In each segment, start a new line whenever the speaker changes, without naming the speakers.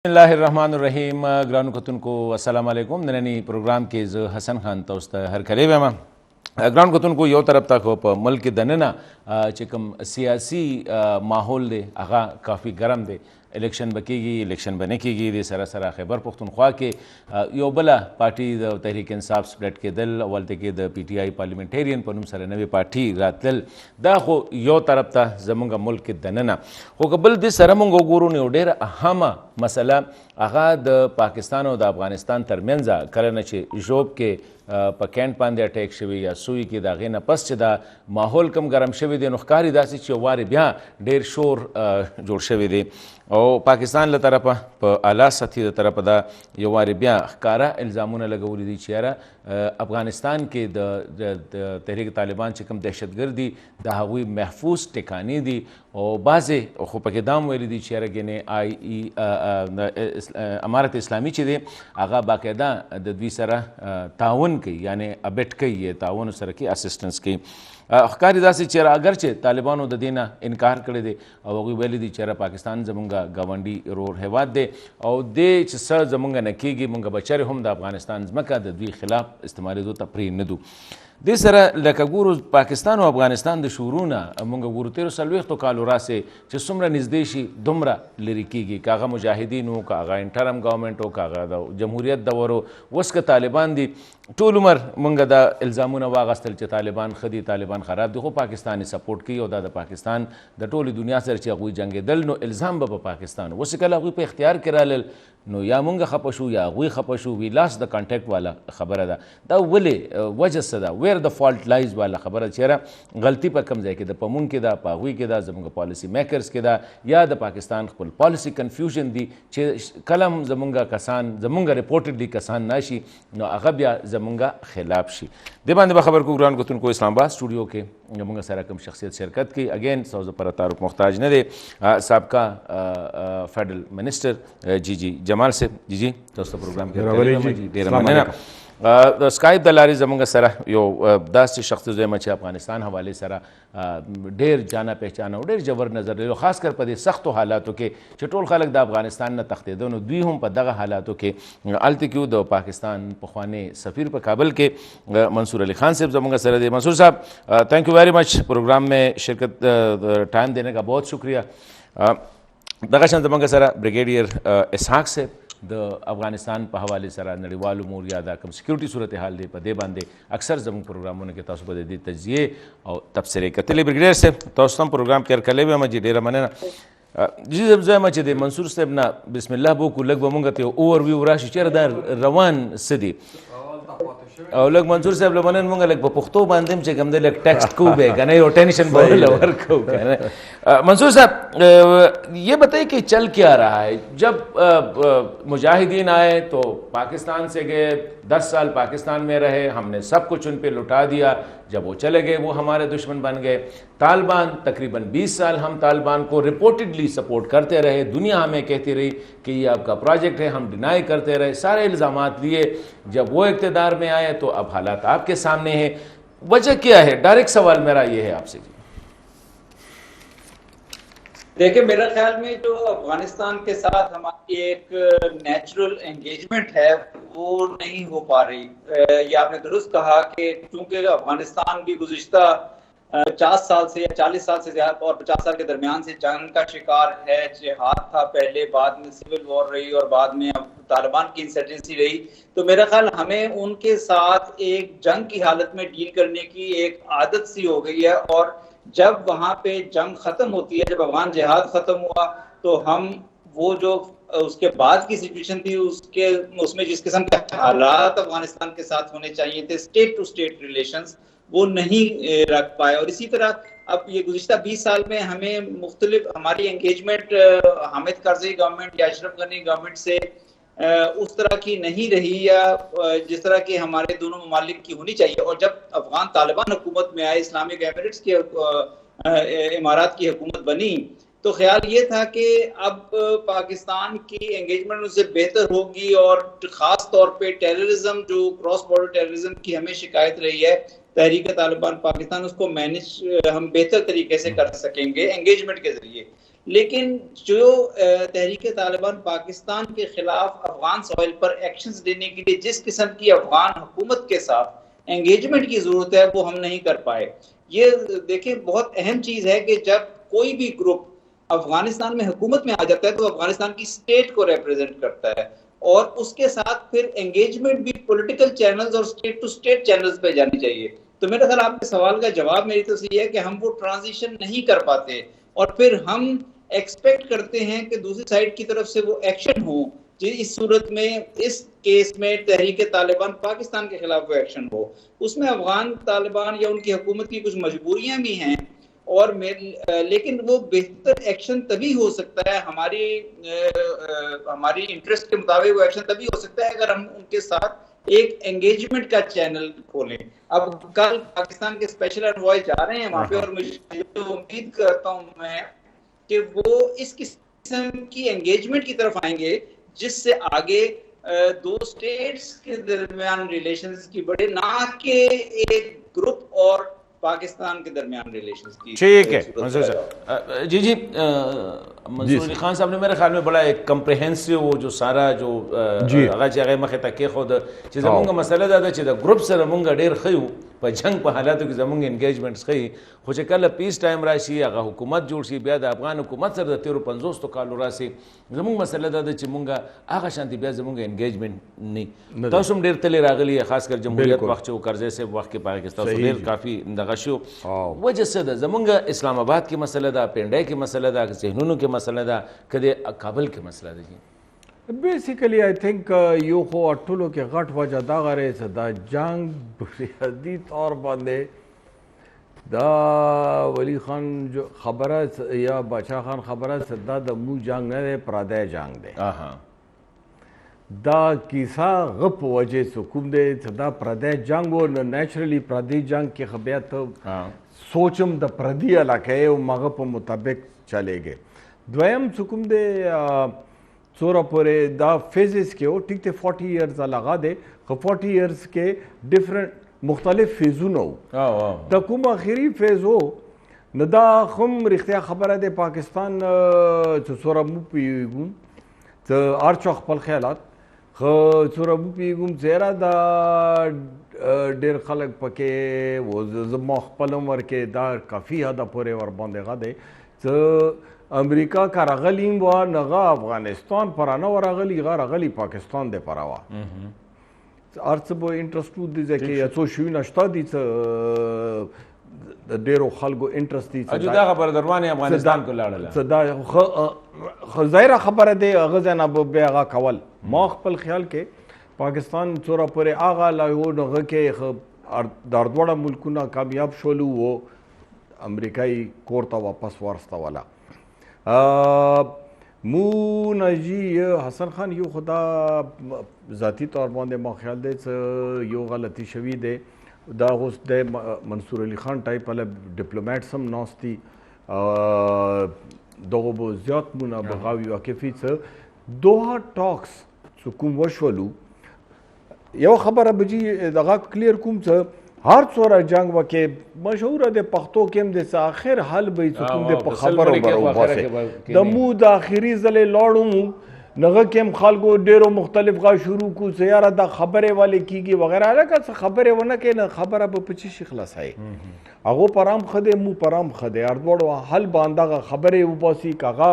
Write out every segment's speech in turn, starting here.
بسم الله الرحمن الرحیم. ګرانو کتونکو السلام علیکم. نننی پروګرام کې زه حسن خان تاسو ته هرکلی وایم. ګرانو کتونکو یو طرف ته خو په ملک دننه چې کوم سیاسي ماحول دی هغه کافي ګرم دی. الیکشن به کېږي، الیکشن به نه کېږي. د سره سره خیبر پښتونخوا کې یو بله پارټي د تحریک انصاف سپلټ کېدل، اولته کې د پی ټي آی پارلیمنټیرین په نوم سره نوې پارټي راتلل. دا خو یو طرف ته زموږ ملک دننه. خو که بل دې سره موږ وګورو نو یو ډېره اهمه مسله هغه د پاکستان او د افغانستان ترمنځ کله نه چې ژوب کې په کینټ باندې اټیک شوي یا سوی کې د هغې نه پس چې دا ماحول کم ګرم شوی دی، نو ښکاري داسې چې یو وارې بیا ډېر شور جوړ شوی دی او پاکستان له طرفه په اعلی سطحې د طرفه دا یو وارې بیا ښکاره الزامونه لګولي دي چې یاره افغانستان کې د تحریک طالبان چې کوم دهشتګرد دي د هغوی محفوظ ټکانې دي او بعضې خو پکې دا هم ویلي دي چې یاره ګنې امارت اسلامي چې دی هغه باقاعده د دوی سره تعاون کوي، یعنی ابټ کوي، تعاون سره کوي، اسسټنس کوي. ښکاري داسې چې اگر چې طالبانو د دې نه انکار کړی دی او هغوی ویلي دي چې پاکستان زمونږ ګاونډي رور هیواد دی او دې چې څه زمونږ نه کېږي مونږ به چرې هم د افغانستان ځمکه د دوی خلاف استعمالېدو ته پرېږدو. دې سره لکه ګورو پاکستان او افغانستان د شورونه مونږ ګورو تېرو څلوېښتو کالو راسې چې څومره نږدې شي دومره لرې کېږي، که هغه مجاهدین وو، که هغه انټرم ګورنمنټ وو، که هغه د جمهوریت دور وو. اوس که طالبان دي، ټول عمر مونږ دا الزامونه واغستل چې طالبان ښه دي، طالبان خراب دي، خو پاکستان یې سپورټ کوي او دا د پاکستان د ټولې دنیا سره چې هغوی جنګېدل نو الزام به په پاکستان. اوس کله هغوی په اختیار کې رالل نو یا مونږ خفه شو یا هغوی خفه شو. وی لاس د کانټیکټ والا خبره ده. دا ولې وجه څه ده؟ ویر د فالټ لایز والا خبره چې غلطي په کوم ځای کې ده، په مونږ کې ده، په هغوی کې ده، زموږ پالیسي میکرز کې ده، یا د پاکستان خپل پالیسي کنفیوژن دي چې کله هم زموږ کسان زموږ ریپورټډلی کسان ناشي نو هغه بیا زموږ خلاف شي. دې باندې به خبر کو ګران کتونکو اسلام آباد سټوډیو کې زموږ سره کوم شخصیت شرکت کوي. اگین سوز پر تعارف محتاج نه دی، سابقہ فیڈرل منسٹر جی جمال صاحب. جی تاسو پروګرام کې ډېره مننه. د سکایپ د لارې زموږ سره یو داسې شخص زویم چې افغانستان حوالې سره ډېر جانا پہچانه او ډېر جبر نظر لري، خاص کر په دې سختو حالاتو کې چې ټول خلک د افغانستان نه تښتېده نو دوی هم په دغه حالاتو کې هلته کې د پاکستان پخوانی سفیر په کابل کې منصور علی خان صاحب زموږ سره دی. منصور صاحب تھینک یو ویری مچ پروگرام میں شرکت ٹائم دینے کا بہت شکریہ. دغه شان زموږ سره بریګیډیر اسحاق صاحب د افغانستان په حواله سره نړیوال امور یا د کوم سکیورټي صورتحال دی په دې باندې اکثر زموږ پروګرامونو کې تاسو به د دې تجزیې او تبصرې کتلې. بریګیډیر صاحب تاسو هم پروګرام کې هرکلی وایم جي ډېره مننه. جی زه وایم چې د منصور صاحب نه بسم الله وکړو، لږ به مونږ ته یو اوور ویو راشي چېرې دا روان څه دي او لږ منصور صاحب له مننه مونږ لږ په پښتو باندې هم چې کوم دی لږ ټیکسټ کوو به که نه یو ٹینشن به ورکوو که نه. منصور صاحب یہ بتائیے کہ چل کیا رہا ہے؟ جب مجاہدین آئے تو پاکستان سے گئے، 10 سال پاکستان میں رہے، ہم نے سب کچھ ان پہ لٹا دیا. جب وہ چلے گئے وہ ہمارے دشمن بن گئے. طالبان تقریباً 20 سال ہم طالبان کو رپورٹڈلی سپورٹ کرتے رہے، دنیا ہمیں کہتی رہی کہ یہ آپ کا پروجیکٹ ہے، ہم ڈینائی کرتے رہے، سارے الزامات لیے. جب وہ اقتدار میں آئے تو اب حالات آپ کے سامنے ہیں. وجہ کیا ہے؟ ڈائریکٹ سوال میرا یہ ہے آپ سے.
دیکھیں میرا خیال میں جو افغانستان کے ساتھ ہماری ایک نیچرل انگیجمنٹ ہے وہ نہیں ہو پا رہی. یہ آپ نے درست کہا کہ چونکہ افغانستان بھی گزشتہ 50 سال سے یا 40 سال سے زیادہ اور 50 سال کے درمیان سے جنگ کا شکار ہے. جہاد تھا پہلے، بعد میں سول وار رہی اور بعد میں اب طالبان کی انسرجنسی رہی. تو میرا خیال ہمیں ان کے ساتھ ایک جنگ کی حالت میں ڈیل کرنے کی ایک عادت سی ہو گئی ہے. اور جب وہاں پہ جنگ ختم ہوتی ہے، جب افغان جہاد ختم ہوا تو ہم وہ جو اس کے بعد کی سچویشن تھی اس میں جس قسم کے حالات افغانستان کے ساتھ ہونے چاہیے تھے، اسٹیٹ ٹو اسٹیٹ ریلیشنز، وہ نہیں رکھ پائے. اور اسی طرح اب یہ گزشتہ 20 سال میں ہمیں مختلف ہماری انگیجمنٹ حامد کرزئی گورنمنٹ یا اشرف غنی گورنمنٹ سے اس طرح کی نہیں رہی یا جس طرح کی ہمارے دونوں ممالک کی ہونی چاہیے. اور جب افغان طالبان حکومت میں آئے، اسلامک ایمریٹس کی امارات کی حکومت بنی، تو خیال یہ تھا کہ اب پاکستان کی انگیجمنٹ ان سے بہتر ہوگی اور خاص طور پہ ٹیررزم، جو کراس بارڈر ٹیررزم کی ہمیں شکایت رہی ہے تحریک طالبان پاکستان، اس کو مینج ہم بہتر طریقے سے کر سکیں گے انگیجمنٹ کے ذریعے. لیکن جو تحریک طالبان پاکستان کے خلاف افغان سوائل پر ایکشنز لینے کے لیے جس قسم کی افغان حکومت کے ساتھ انگیجمنٹ کی ضرورت ہے وہ ہم نہیں کر پائے. یہ دیکھیں بہت اہم چیز ہے کہ جب کوئی بھی گروپ افغانستان میں حکومت میں آ جاتا ہے تو افغانستان کی اسٹیٹ کو ریپرزینٹ کرتا ہے, اور اس کے ساتھ پھر انگیجمنٹ بھی پولیٹیکل چینلز اور اسٹیٹ ٹو اسٹیٹ چینلز پہ جانی چاہیے. تو میرا خیال آپ کے سوال کا جواب میری تو یہ ہے کہ ہم وہ ٹرانزیشن نہیں کر پاتے, اور پھر ہم ایکسپیکٹ کرتے ہیں کہ دوسری سائڈ کی طرف سے وہ ایکشن ہو. جی اس صورت میں اس کیس میں تحریک طالبان پاکستان کے خلاف وہ ایکشن ہو, اس میں افغان طالبان یا ان کی حکومت کی کچھ مجبوریاں بھی ہیں, اور لیکن وہ بہتر ایکشن تبھی ہو سکتا ہے ہماری انٹرسٹ کے مطابق وہ ایکشن تبھی ہو سکتا ہے اگر ہم ان کے ساتھ ایک انگیجمنٹ کا چینل کھولیں. اب کل پاکستان کے اسپیشل انوائے جا رہے ہیں وہاں پہ, اور مجھے امید کرتا ہوں میں کہ وہ اس قسم کی انگیجمنٹ کی طرف آئیں گے جس سے آگے دو اسٹیٹس کے درمیان ریلیشنز کی بڑے, نہ کہ ایک گروپ اور پاکستان کے درمیان ریلیشنز کی.
ٹھیک ہے منصور صاحب. جی منصور علی خان صاحب نے میرے خیال میں بڑا ایک کمپریہنسو جو سارا جو هغه چې هغه مخې ته کېښود چې زمونږ مسله دا ده چې د ګروپ سره مونږ ډېر ښه یو په جنګ په حالاتو کې زمونږ انګیجمنټس ښیي, خو چې کله پیس ټایم راشي هغه حکومت جوړ شي بیا د افغان حکومت سره د تیرو 50 کالو راسي زمونږ مسله دا ده چې مونږ هغه شانتي بیا زمونږ انګیجمنټ نه. تاسو هم ډېر تللی راغلي خاص کر جمهوریت وخت چې کرزی صاحب وخت کې پاره کې تاسو ډېر کافي دغه شو. وجه څه ده؟ زمونږ اسلام آباد کې مسله ده, پنډای کې مسله ده, ذهنونو کې مسله ده, که د کابل کې مسله ده؟ جی
بیسیکلی آئی تھنک یو خو ټولو کې غټ وجه دغه رهیسه دا جنګ بنیادي طور باندې دا ولی خان جو خبره یا بادشاہ خان خبره دا د مو جنګ نه دی, پردی جنګ دی. دا کیسه غپ وجه څه کوم دی چې دا پردی جنګ و, نو نیچرلی پردی جنګ کې خو بیا ته سوچم د پردي علاقې او مغه په مطابق چلېږي. دویم څه کوم دی څوره پورې دا فیزز کې و, ټیک دی 40 ایئرز لغا دی, خو 40 ایئرز کې ډفرنٹ مختلف فیزونه و. د کوم اخري فیز و نو دا هم رښتیا خبره دی پاکستان چې څوره مو پوهېږم چې هر چا خپل خیالات, خو څوره مو پوهېږم چې یاره دا ډېر خلک پکې و, زما خپل عمر کې دا کافي حده پورې ورباندې غه دی چې امریکا کا راغلیم و نغه افغانستان پرانه و راغلی غا راغلی پاکستان دی پراوه ارڅ به انټرست دی ځکه څو شوي نشته دي د ډېرو خلکو انټرست دي
چې دا خبره دروانې افغانستان کو لاړله
دا ظاهره خبره دی هغه ځای نه به بیا هغه کول. ما خپل خیال کې پاکستان څوره پورې هغه لا یو هغه کې دا دواړه ملکونه کامیاب شولو و امریکایي کور ته واپس ورستوله. مو نجی حسن خان یو خدا ذاتی طور باندې ما خیال دی چې یو غلطی شوی دی, دا اوس د منصور علي خان ټایپ والا ډیپلوماټس هم ناست دي, دغه به زیات مونه بغاوي واقفي څه دوها ټاکس چې کوم وشولو یو خبره به جي دغه کلیر کوم څه هر څوره جنگ وکې مشهوره د پښتو کې هم د آخر حل به څه کوم د په خبرو وروباسي د مو د اخري ځلې لاړو نغه کې هم خلکو ډېرو مختلف غا شروع کو چې یاره دا خبرې والے کیږي وغیرہ لکه څه خبرې ونه کوي نه خبره به په څه شي خلاصوي هغو پرام ښه دی مو پرام ښه دی هر دواړو حل به همدغه خبرې وباسي که هغه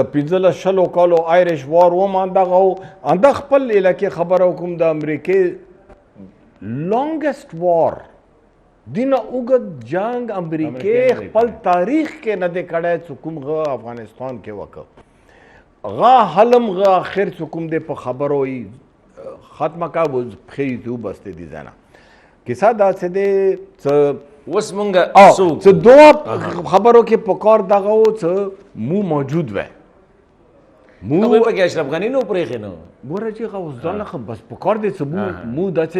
د 15 کالو آیرش وار هم همدغه و همدغه خپل علاقې خبره وکړم د امریکې لانګسټ وار دینه اوږد جنګ امریکې خپل تاریخ کې نه دی کړی چې کوم غه افغانستان کې وکړ غا حلم غا آخر چې کوم دی په خبرو ختمه کا پښې دې وبستې دي ځانه کیسه داسې دی چې
اوس مونږ
چې دوه خبرو کې په کار دغه و چې مو موجود وی
مو پکې اشرف غني نو پرېښې نو
ګوره چې هغه اوس ځان نه بس په کار دی چې مو داسې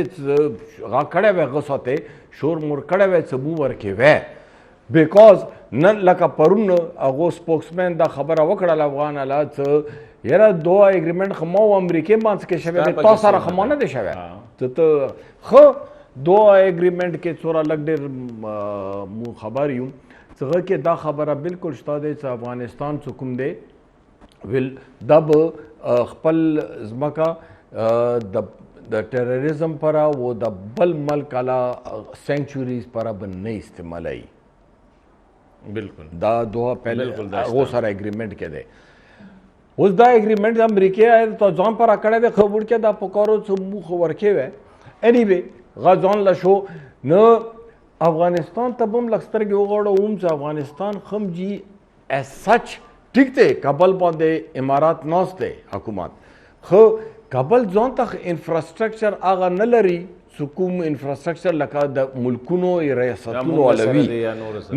هغه کړی وی هغه ساتې شور مور کړی وی چې مو ورکې وی بیکاز نن لکه پرون هغو سپوکسمین دا خبره وکړله افغان الله چې یاره دوه اګریمنټ خو ما و امریکې منځ کې شوی دی تا سره خو ما نه دی شوی ته ښه دوه اګریمنټ کې څوره لږ ډېر مو خبر یو څنګه کې دا خبره بالکل شته دی چې افغانستان څه کوم دی ویل دا به خپل ځمکه د ټیرریزم پره و د بل ملک علا سینکچوریز پره به نه استعمالوي.
بالکل
دا دوه پہلے هغو سره اګریمنټ کې دی. اوس دا اګریمنټ امریکا ته ځان پر کړی دی خبر کې دا پکارو څه موخ ورکې وی انیوی غزان لشو نو افغانستان ته بم لکسترګي وغوړو اوم چې افغانستان خم جی اس سچ ٹھیک دی کابل باندې امارات ناس دی حکومت خو کابل ځان ته انفراستراکچر هغه نه لري کوم انفراستراکچر لکه د ملکونو ریاستونو ولوي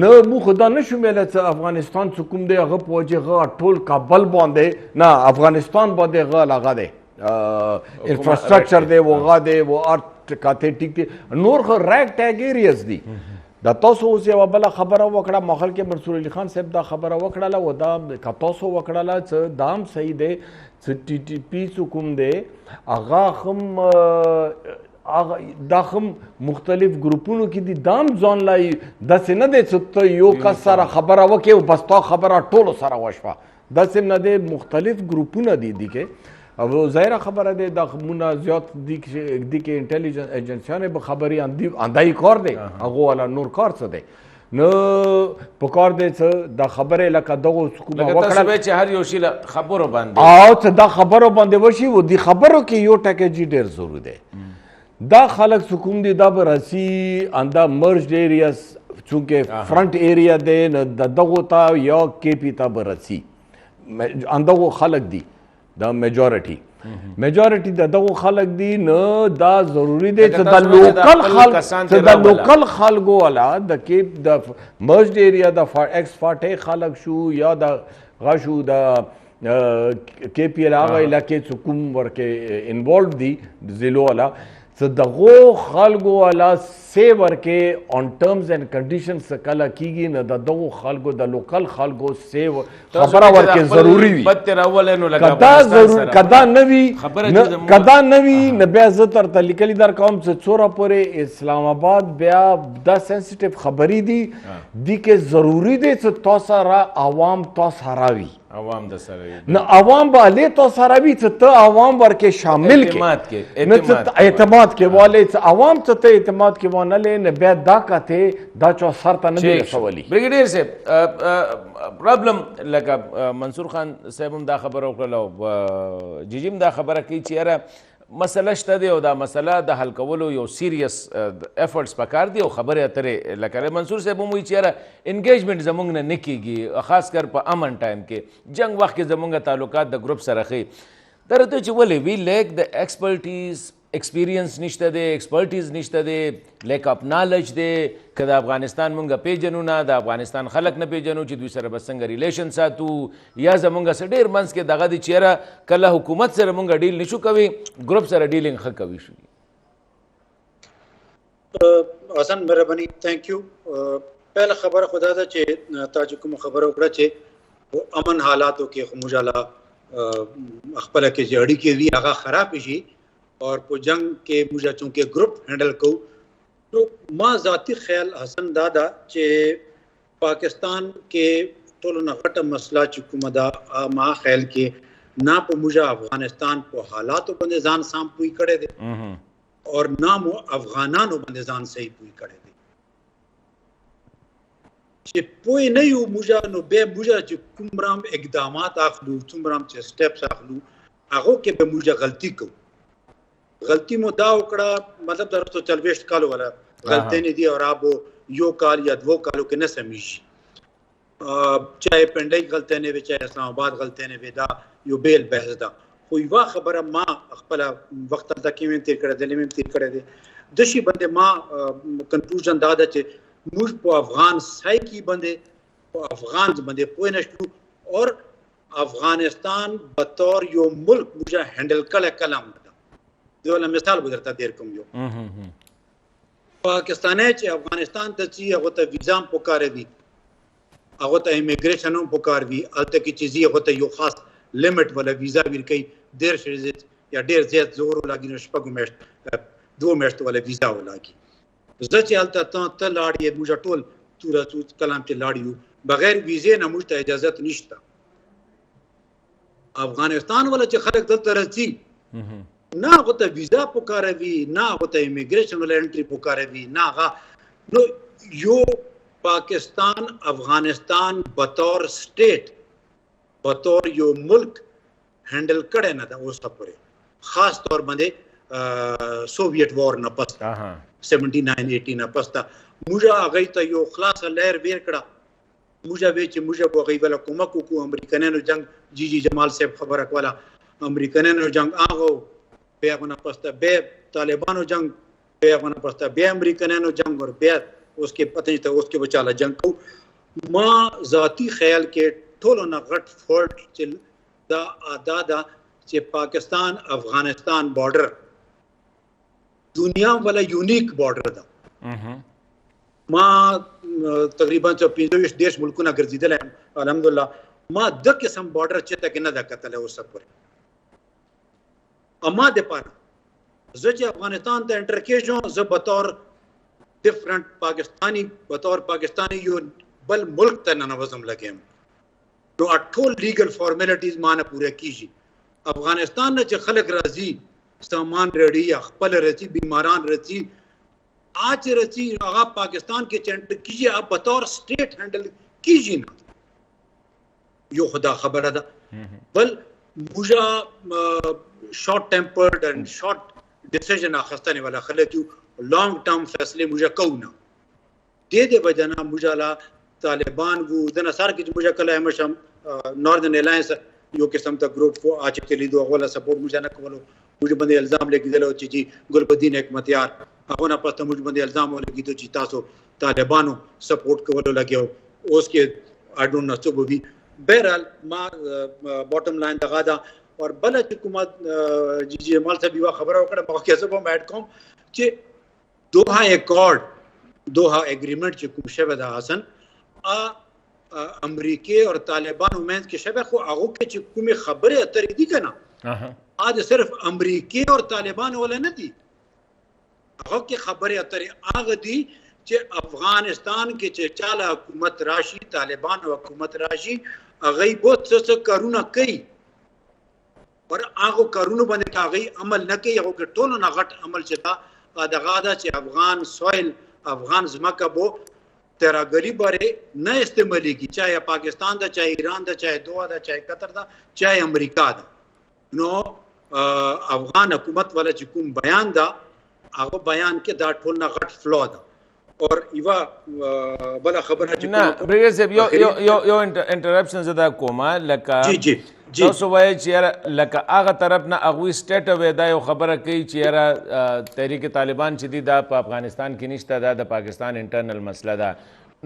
نه مو خدا نشو ویلی چې افغانستان څه کوم دی هغه په وجې هغه ټول کابل باندې نه افغانستان باندې هغه هغه دی انفراستراکچر دی هغه دی ارت کاته ټیک دی نور خو ریک ټیګ ایریاز دي دا تاسو اوس یوه بله خبره وکړه ماخل کې منصور علي خان صاحب دا خبره وکړله و دا که تاسو وکړله چې دا هم صحیح دی چې ټي ټي پي څه کوم دی هغه هم دا هم مختلف ګروپونو کې دي دا هم ځان لا داسې نه دی چې ته یو کس سره خبره وکړې او بس تا خبره ټولو سره وشوه داسې نه دی مختلف ګروپونه دي دي کې او ظاهره خبره دی دا مونه زیات دي کې انټیلیجنس ایجنسیانې به خبرې اندایي کار دی هغو والا نور کار څه دی نو پکار دی چې دا خبرې لکه دغو کومه وکړه
چې هر یو شي له خبرو باندې
او چې دا خبرو باندې وشي و دې خبرو کې یو ټکیجي ډېر ضرور دی دا خلق سکوم دی دا به رسی اندا مرجد ایریاز چونکه فرنٹ ایریا دی د دغو تا یا کیپی تا به رسی اندغو خلق دی دا میجورٹی د دغو خلق دی نو دا ضروری دی چې د لوکل خلقو والا د کیپ د مرجد ایریا د ایکس 40 خلق شو یا د غشو د کے پی ایل هغه علاقې چې کوم ورکې انوالو دي ضلعو والا څه دغو خلکو والا سی ورکې آن ټرمز اینڈ کنډیشنز څه کله کیږي نه د دغو خلکو د لوکل خلکو سی خبره ورکې ضروري وي کدا نه وي نه بیا زه درته لیکلي درکوم چې څوره پورې اسلام آباد بیا دا سینسیټیو خبرې دي دي کې ضروري دی چې تا سره عوام تا سره وي
عوام د سره
نه عوام به هلې تا سره وي چې ته عوام ورکې شامل کې اعتماد کې والې چې عوام ته ته اعتماد کې وانه لې نه بیا دا کته دا چا سر ته نه دی رسولی
بریګیډیر صاحب پرابلم لکه منصور خان صاحب هم دا خبره وکړله او جیجیم دا خبره کوي چې یاره مسله شته دی او دا مسله د حل کولو یو سیریس ایفرټس پکار دی او خبرې اترې لکه منصور صاحب هم وایي چې یاره انګیجمنټ زموږ نه نه کېږي خاص کر په امن ټایم کې جنګ وخت کې زموږ تعلقات د ګروپ سره ښیي درته چې ولې وی لیک د ایکسپرټیز ایکسپیرینس نشته دی ایکسپرټیز نشته دی لیک اپ نالج دی که د افغانستان مونږ پیژنو نه د افغانستان خلک نه پیژنو چې دوی سره به څنګه ریلیشن ساتو یا زمونږ څه ډېر منځ کې دغه دی چیرې کله حکومت سره مونږ ډیل نشو کوي ګروپ سره ډیلینګ ښه کوي شو
حسن مهرباني تھینک یو پہله خبره خدا ده چې تا چې کوم خبره وکړه چې امن حالاتو کې خو مجاله خپل کې چې اړیکې وي هغه خراب شي اور په جنگ کې مجھے چونکہ گروپ ہینڈل کو تو ما ذاتی خیال حسن دادا چې پاکستان کې ټولو نه غټه مسله چې کومه دا ما خیال کې نه په مجھے افغانستان په حالاتو باندې ځان سام پوي کړي دي اور نه مو افغانانو باندې ځان صحیح پوي کړي دي چې پوي نه یو مجھے نو به مجھے چې کومرام اقدامات اخلو کومرام چې سټیپس اخلو هغه کې به مجھے غلطي کو غلطی مو دا وکړه مطلب در تو 40 کال والا غلطی نه دی اور اب یو کال یا دو کالو کې نه سمېږي چاہے پنډای غلطی نه وي چاہے اسلام آباد غلطی نه وي دا یو بیل بحث ده خو یو خبره ما خپل وخت ته کې تیر کړه د لمم تیر کړه دي د شي باندې ما کنکلوژن دا ده چې موږ په افغان سایکی باندې په افغان باندې پوه نشو اور افغانستان بطور یو ملک موږ هندل کلام دوله مثال بدرته دیر کوم یو پاکستان چې افغانستان ته چې هغه ته ویزا هم پکاره دي هغه ته امیګریشن هم پکار وي الته کې چې هغه ته یو خاص لیمټ ولا ویزا ورکي ډیر شریزت یا ډیر زیات زور لاګي نو شپږ میاشت 2 میاشت ولا ویزا ولاګي زه چې الته ته لاړې موږ ټول تو کلام چې لاړ یو بغیر ویزې نه موږ ته اجازت نشته. افغانستان ولا چې خلک دلته راځي نه هغه ته ویزا پکاروي نه هغه ته امیګریشن ولا انټری پکاروي نه هغه نو یو پاکستان افغانستان بطور سٹیٹ بطور یو ملک ہینڈل کړی نه ده اوس پورې خاص طور باندې سوویت وار نه پس 79-80 نه پس موږ هغه ته یو خلاص لهر ویر کړه موږ به چې موږ په غیبه کومک کو امریکایانو جنگ جی جمال صاحب خبره کوله امریکایانو جنگ هغه بیا غونه پسته به طالبانو جنگ بیا غونه پسته بیا امریکایانو جنگ ور بیا اس کے پتہ ته اوس کې بچاله جنگ کو ما ذاتی خیال کې ټولو نه غټ فالټ چې دا ادا چې پاکستان افغانستان بارډر دنیا ولا یونیک بارډر ده. ما تقریبا 25 دیش ملکونه ګرځیدل الحمدلله ما د قسم بارډر چې تک نه دا کتل اوس پر اما د پاره زه چې افغانستان ته انټر کېږم زه بطور ډیفرنٹ پاکستانی بطور پاکستانی یو بل ملک ته ننوځم لګم نو ټول لیګل فارمیلټیز مانه پوره کیږي. افغانستان نه چې خلک راځي سامان ریډي خپل راځي بیماران راځي آج رچی آغا پاکستان کے چینٹر کیجئے آپ بطور سٹیٹ ہینڈل کیجئے نا یو خدا خبر دا بل مجھا شارٹ ٹیمپرڈ اینڈ شارٹ ڈیسیجن آخستانے والا خلقیو لانگ ٹرم فیصلے مجھا کونا دے بجانا مجھا لا طالبان وہ دن سار کی مجھا کلا ہمشم ناردن الائنس یو قسم تا گروپ کو آچے چلی دو اغوالا سپورٹ مجھا نکولو مجھے بندے الزام لے کی دلو چی گلبدین حکمتیار اغونا پستا مجھے بندے الزام لے کی تو تاسو طالبانو سپورٹ کولو لگے ہو اس کے I don't know صبح بھی بہرحال ما باٹم لائن دغا دا اور بلا چکومت جی مال صاحب یو خبر وکړه په کې سبا مېټ کوم چې دوحه اکارډ دوحه اګریمنٹ چې کوم شوه د حسن امریکای اور طالبانو مینس کې شوه خو هغه کې چې کومه خبره اترې دي کنه آج صرف امریکای اور طالبان ولا نه دي هغه کې خبره اترې هغه دي چې افغانستان کې چې چاله حکومت راشي طالبان حکومت راشي هغه بہت څه کارونه کوي اور هغه کارونه باندې هغه عمل نه کوي هغه ټولو نه غټ عمل چې دا دغه دا چې افغان سویل افغان زمکه بو تیراګری باره نه استعمالي کی چاہے پاکستان دا چاہے ایران دا چاہے دوحہ دا چاہے قطر دا چاہے امریکہ دا نو افغان حکومت والا چې کوم بیان دا هغه بیان کې دا ټول نه غټ فلو دا اور ایوا بلا خبره چې
نه بریګر صاحب یو انټرپشن زدا کومه لکه
جی
تاسو وایي چې لکه هغه طرف نه هغوی سټیټ وی دا یو خبره کوي چې یاره تحریک طالبان چې دي دا په افغانستان کې نشته دا د پاکستان انټرنل مسله ده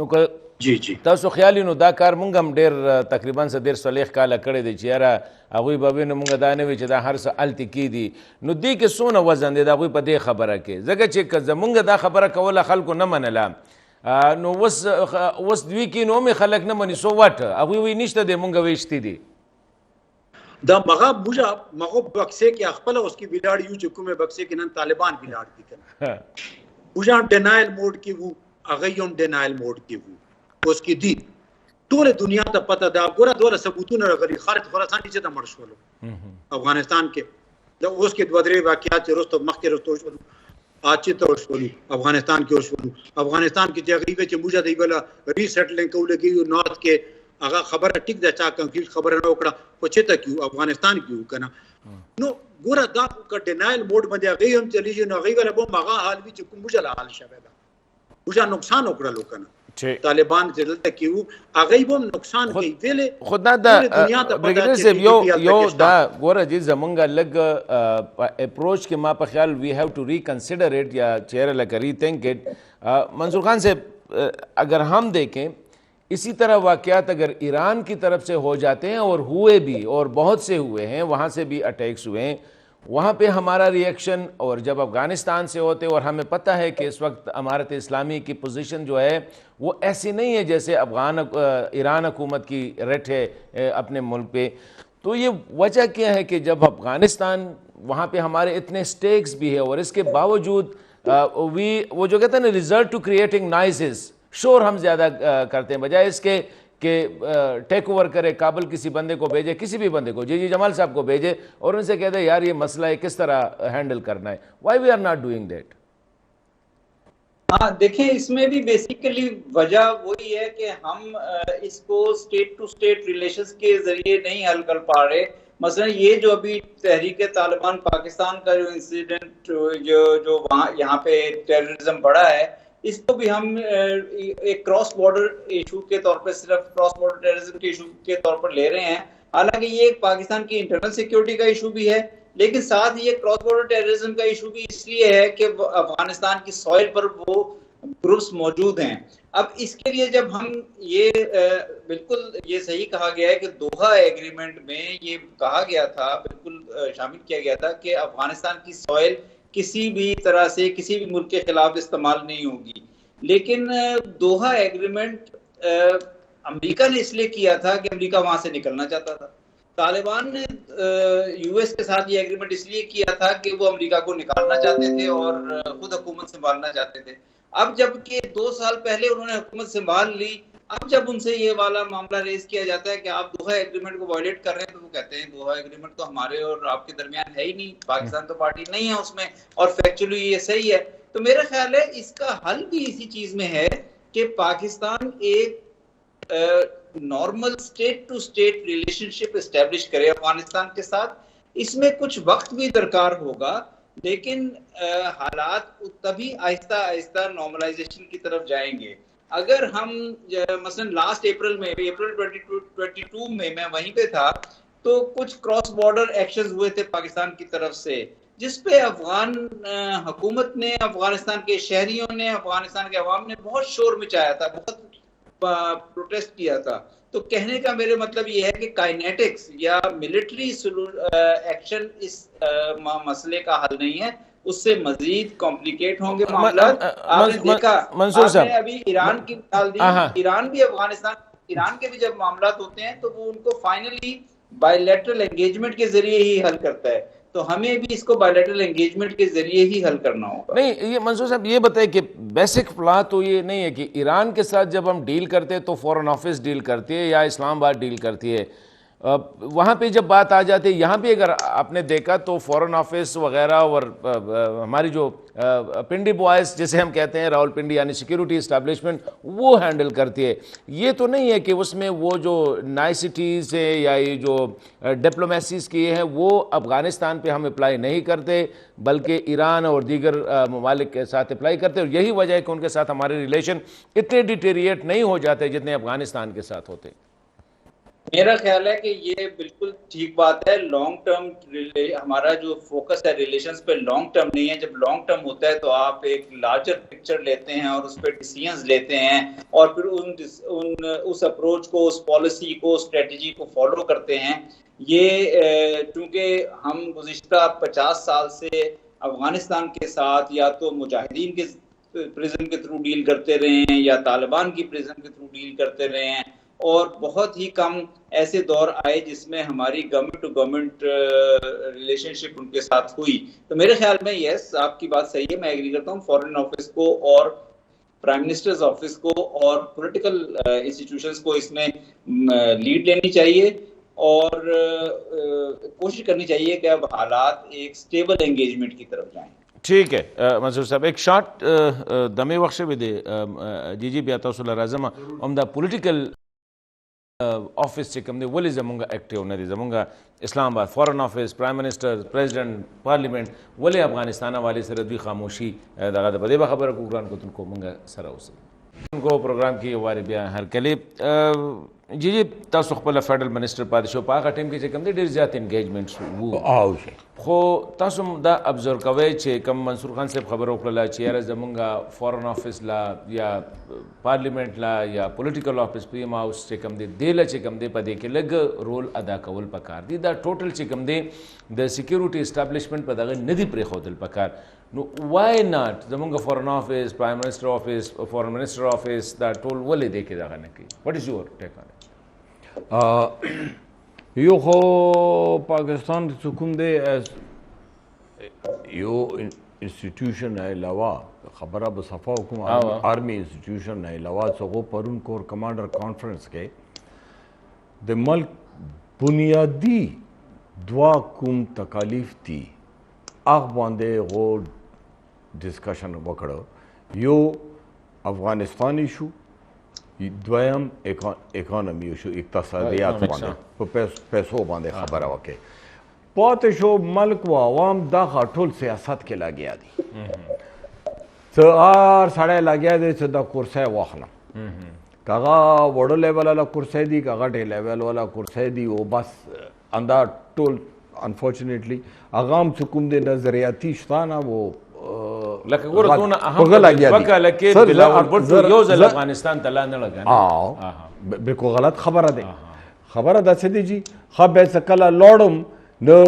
نو که
جی
تاسو خیال نو دا کار مونږ هم ډېر تقریبا 130 کاله کړی دی چې یاره هغوی به نو مونږ دا نه وي چې دا هر څه هلته کېدي نو دې کې څونه وزن دی د هغوی په دې خبره کې ځکه چې که زمونږ دا خبره کوله خلکو نه منله نو اوس دوی کې نو مې خلک نه مني سو واټ هغوی وایي نشته دی مونږ ویشتي دي
دا مغا بکسے کے اخپل اس کی بلاڑ یوں چکو میں بکسے کے نن طالبان بلاڑ دی کنا بوجا ڈینائل موڈ کی وہ اغیوم ڈینائل موڈ کی وہ اس کی دی ټول دنیا ته پته دا ګوره دوله ثبوتونه راغلي خارج خراسان چې د مرشولو افغانستان کې دا اوس کې دوه درې واقعات چې رستو مخکې رستو شول اچ ته شول افغانستان کې شول افغانستان کې چې غریبه چې موجه دی بل ریسټلینګ کولګي نارث کې هغه خبره ټیک ده چا کنفیوز خبره نه وکړه خو چې ته کیو افغانستان کیو کنه نو ګوره دا کا ډینایل موډ باندې هغه هم چلیږي نو هغه ولا به هغه حال وی چې کوم مجله حال شوه دا وجا نقصان وکړه کنه طالبان چې دلته کیو هغه به نقصان کوي ویلې
خدا دا بریګیډر صاحب یو دا ګوره چې زمونږ لګ اپروچ کې ما په خیال وی هاو ټو ریکنسیډر اٹ یا چہرہ لکری تھنک اٹ منصور خان صاحب اگر ہم دیکھیں اسی طرح واقعات اگر ایران کی طرف سے ہو جاتے ہیں اور ہوئے بھی اور بہت سے ہوئے ہیں وہاں سے بھی اٹیکس ہوئے ہیں وہاں پہ ہمارا ریئیکشن اور جب افغانستان سے ہوتے اور ہمیں پتہ ہے کہ اس وقت امارت اسلامی کی پوزیشن جو ہے وہ ایسی نہیں ہے جیسے ایران حکومت کی رٹ ہے اپنے ملک پہ تو یہ وجہ کیا ہے کہ جب افغانستان وہاں پہ ہمارے اتنے سٹیکس بھی ہے اور اس کے باوجود وہ جو کہتے ہیں نا ریزلٹ ٹو کریٹنگ نائسز شور ہم زیادہ کرتے ہیں بجائے اس کے کہ ٹیک اوور کرے, کابل کسی بندے کو بھیجے, کسی بھی بندے کو, جی جمال صاحب کو بھیجے اور ان سے کہہ دے یار یہ مسئلہ ہے کس طرح ہینڈل کرنا ہے. وائی وی آر ناٹ ڈوئنگ دیٹ؟
ہاں دیکھیں, اس میں بھی بیسیکلی وجہ وہی ہے کہ ہم اس کو اسٹیٹ ٹو اسٹیٹ ریلیشنز کے ذریعے نہیں حل کر پا رہے. مثلا یہ جو ابھی تحریک طالبان پاکستان کا جو انسیڈنٹ جو وہاں یہاں پہ ٹیررزم بڑھا ہے, اس کو بھی ہم ایک کراس بارڈر ایشو کے طور پر, صرف کراس بارڈر ٹیررزم کے ایشو کے طور پر لے رہے ہیں. حالانکہ یہ ایک پاکستان کی انٹرنل سیکیورٹی کا ایشو بھی ہے, لیکن ساتھ یہ کراس بارڈر ٹیررزم کا ایشو بھی اس لیے ہے کہ افغانستان کی سوئل پر وہ گروپس موجود ہیں. اب اس کے لیے جب ہم یہ بالکل یہ صحیح کہا گیا ہے کہ دوحہ ایگریمنٹ میں یہ کہا گیا تھا, بالکل شامل کیا گیا تھا کہ افغانستان کی سوئل کسی بھی طرح سے کسی بھی ملک کے خلاف استعمال نہیں ہوگی. لیکن دوحہ ایگریمنٹ امریکہ نے اس لیے کیا تھا کہ امریکہ وہاں سے نکلنا چاہتا تھا. طالبان نے یو ایس کے ساتھ یہ ایگریمنٹ اس لیے کیا تھا کہ وہ امریکہ کو نکالنا چاہتے تھے اور خود حکومت سنبھالنا چاہتے تھے. اب جب کہ 2 سال پہلے انہوں نے حکومت سنبھال لی, اب جب ان سے یہ والا معاملہ ریز کیا جاتا ہے کہ آپ دوحہ ایگریمنٹ کو وائلیٹ کر رہے ہیں, تو وہ کہتے ہیں دوحہ ایگریمنٹ تو ہمارے اور آپ کے درمیان ہے ہی نہیں, پاکستان تو پارٹی نہیں ہے اس میں, اور فیکچولی یہ صحیح ہے. تو میرا خیال ہے اس کا حل بھی اسی چیز میں ہے کہ پاکستان ایک نارمل اسٹیٹ ٹو اسٹیٹ ریلیشن شپ اسٹیبلش کرے افغانستان کے ساتھ. اس میں کچھ وقت بھی درکار ہوگا, لیکن حالات تبھی آہستہ آہستہ نارملائزیشن کی طرف جائیں گے. اگر ہم مثلا لاسٹ اپریل 2022 میں میں وہیں پہ تھا, تو کچھ کراس بارڈر ایکشنز ہوئے تھے پاکستان کی طرف سے, جس پہ افغان حکومت نے, افغانستان کے شہریوں نے, افغانستان کے عوام نے بہت شور مچایا تھا, بہت پروٹیسٹ کیا تھا. تو کہنے کا میرے مطلب یہ ہے کہ کائنیٹکس یا ملٹری ایکشن اس مسئلے کا حل نہیں ہے, اس سے مزید کمپلیکیٹ ہوں گے معاملات. آپ نے دیکھا, آپ نے ابھی ایران کی مثال دی, ایران بھی افغانستان, ایران کے بھی جب معاملات ہوتے ہیں تو وہ ان کو فائنلی بائی لیٹرل انگیجمنٹ کے ذریعے ہی حل کرتا ہے. تو ہمیں بھی اس کو بائی لیٹرل انگیجمنٹ کے ذریعے ہی حل کرنا ہوگا.
نہیں, یہ منصور صاحب یہ بتائیں کہ بیسک فلاح تو یہ نہیں ہے کہ ایران کے ساتھ جب ہم ڈیل کرتے ہیں تو فورن آفس ڈیل کرتی ہے یا اسلام آباد ڈیل کرتی ہے, وہاں پہ جب بات آ جاتی ہے, یہاں بھی اگر آپ نے دیکھا تو فورن آفس وغیرہ اور ہماری جو پنڈی بوائز جسے ہم کہتے ہیں راول پنڈی یعنی سیکیورٹی اسٹیبلشمنٹ, وہ ہینڈل کرتی ہے. یہ تو نہیں ہے کہ اس میں وہ جو نائسٹیز ہے یا یہ جو ڈپلومیسیز کی ہے وہ افغانستان پہ ہم اپلائی نہیں کرتے, بلکہ ایران اور دیگر ممالک کے ساتھ اپلائی کرتے, اور یہی وجہ ہے کہ ان کے ساتھ ہمارے ریلیشن اتنے ڈیٹیریٹ نہیں ہو جاتے جتنے افغانستان کے ساتھ ہوتے.
میرا خیال ہے کہ یہ بالکل ٹھیک بات ہے. لانگ ٹرم ہمارا جو فوکس ہے ریلیشنز پہ لانگ ٹرم نہیں ہے. جب لانگ ٹرم ہوتا ہے تو آپ ایک لارجر پکچر لیتے ہیں اور اس پہ ڈیسیژنز لیتے ہیں, اور پھر اس اپروچ کو, اس پالیسی کو, اسٹریٹجی کو فالو کرتے ہیں. یہ چونکہ ہم گزشتہ 50 سال سے افغانستان کے ساتھ یا تو مجاہدین کے پرزم کے تھرو ڈیل کرتے رہے ہیں یا طالبان کی پرزم کے تھرو ڈیل کرتے رہے ہیں, اور بہت ہی کم ایسے دور آئے جس میں ہماری گورنمنٹ ٹو گورنمنٹ ریلیشن شپ ان کے ساتھ ہوئی. تو میرے خیال میں یس, آپ کی بات صحیح ہے, میں ایگری کرتا ہوں. فورن آفس کو اور پرائم منسٹرز آفس کو اور پولیٹیکل انسٹیٹیوشنز کو اس میں لیڈ لینی چاہیے, اور کوشش کرنی چاہیے کہ اب حالات ایک سٹیبل انگیجمنٹ کی طرف جائیں.
ٹھیک ہے منصور صاحب, ایک شارٹ دمے وقت بھی دے جی بیاتا صلی راظم عمدہ پولیٹیکل آفس سے کم دے ولی زمونگا ایکٹیو نہ دی زمونگا اسلام آباد فورن آفس, پرائم منسٹر, پریزیڈنٹ, پارلیمنٹ ولی افغانستان والی سردوی خاموشی داغا دا بدے بخبر کوگران کو تن کو منگا سرا اسے ان کو پروگرام کی واری بیا ہر کلی جی تاسو خپل فیڈرل منسٹر پادشو پاغه ټیم کې چې کوم ډیر زیات انګیجمنټس وو, خو تاسو دا ابزرو کوئ چې کوم منصور خان صاحب خبر وکړه چې یاره زمونږ فورن آفس لا یا پارلیمنٹ لا یا پولیټیکل آفس پیم هاوس چې کوم دی له چې کوم دی په دې کې لږ رول ادا کول پکار دي. دا ټوټل چې کوم دی د سکیورټي اسټابلیشمنٹ په دغه نه دی پرېښودل پکار. نو وای ناٹ زمونږ فورن آفس, پرائم منسٹر آفس, فورن منسٹر آفس دا ټول ولې دی کې دغه نه کوي؟ واٹ از یور ټیک آن اٹ؟
یو خو پاکستان څه کوم دی یو انسټیټیوشن نه علاوه خبره به صفا حکوم آرمی انسټیټیوشن نه علاوه څنګه پرون کور کمانډر کانفرنس کې د ملک بنیادی دوا کوم تکالیف دي هغه باندې غو ډسکشن وکړو. یو افغانستان ایشو، دویم اکانومی ایشو، اقتصادیات باندې په پیسو باندې خبره وکړي. پاتې شو ملک و عوام دغه ټول سیاست کې لګیا دي. څه هر سړی لګیا دی چې دا کرسی واخلم، که هغه وړو لیول والا کرسی دي، که هغه ډې لیول والا کرسی دي، او بس اندا ټول انفارچونیټلی هغه هم چې کوم دی نظریاتي شته نه و
لکه ګوره دونه اهم وکه لکه بلاول بټو یو ځل افغانستان ته لا نه لګا.
بالکل غلط خبره ده. خبره داسې دی جی ښه به څه کله لاړم نو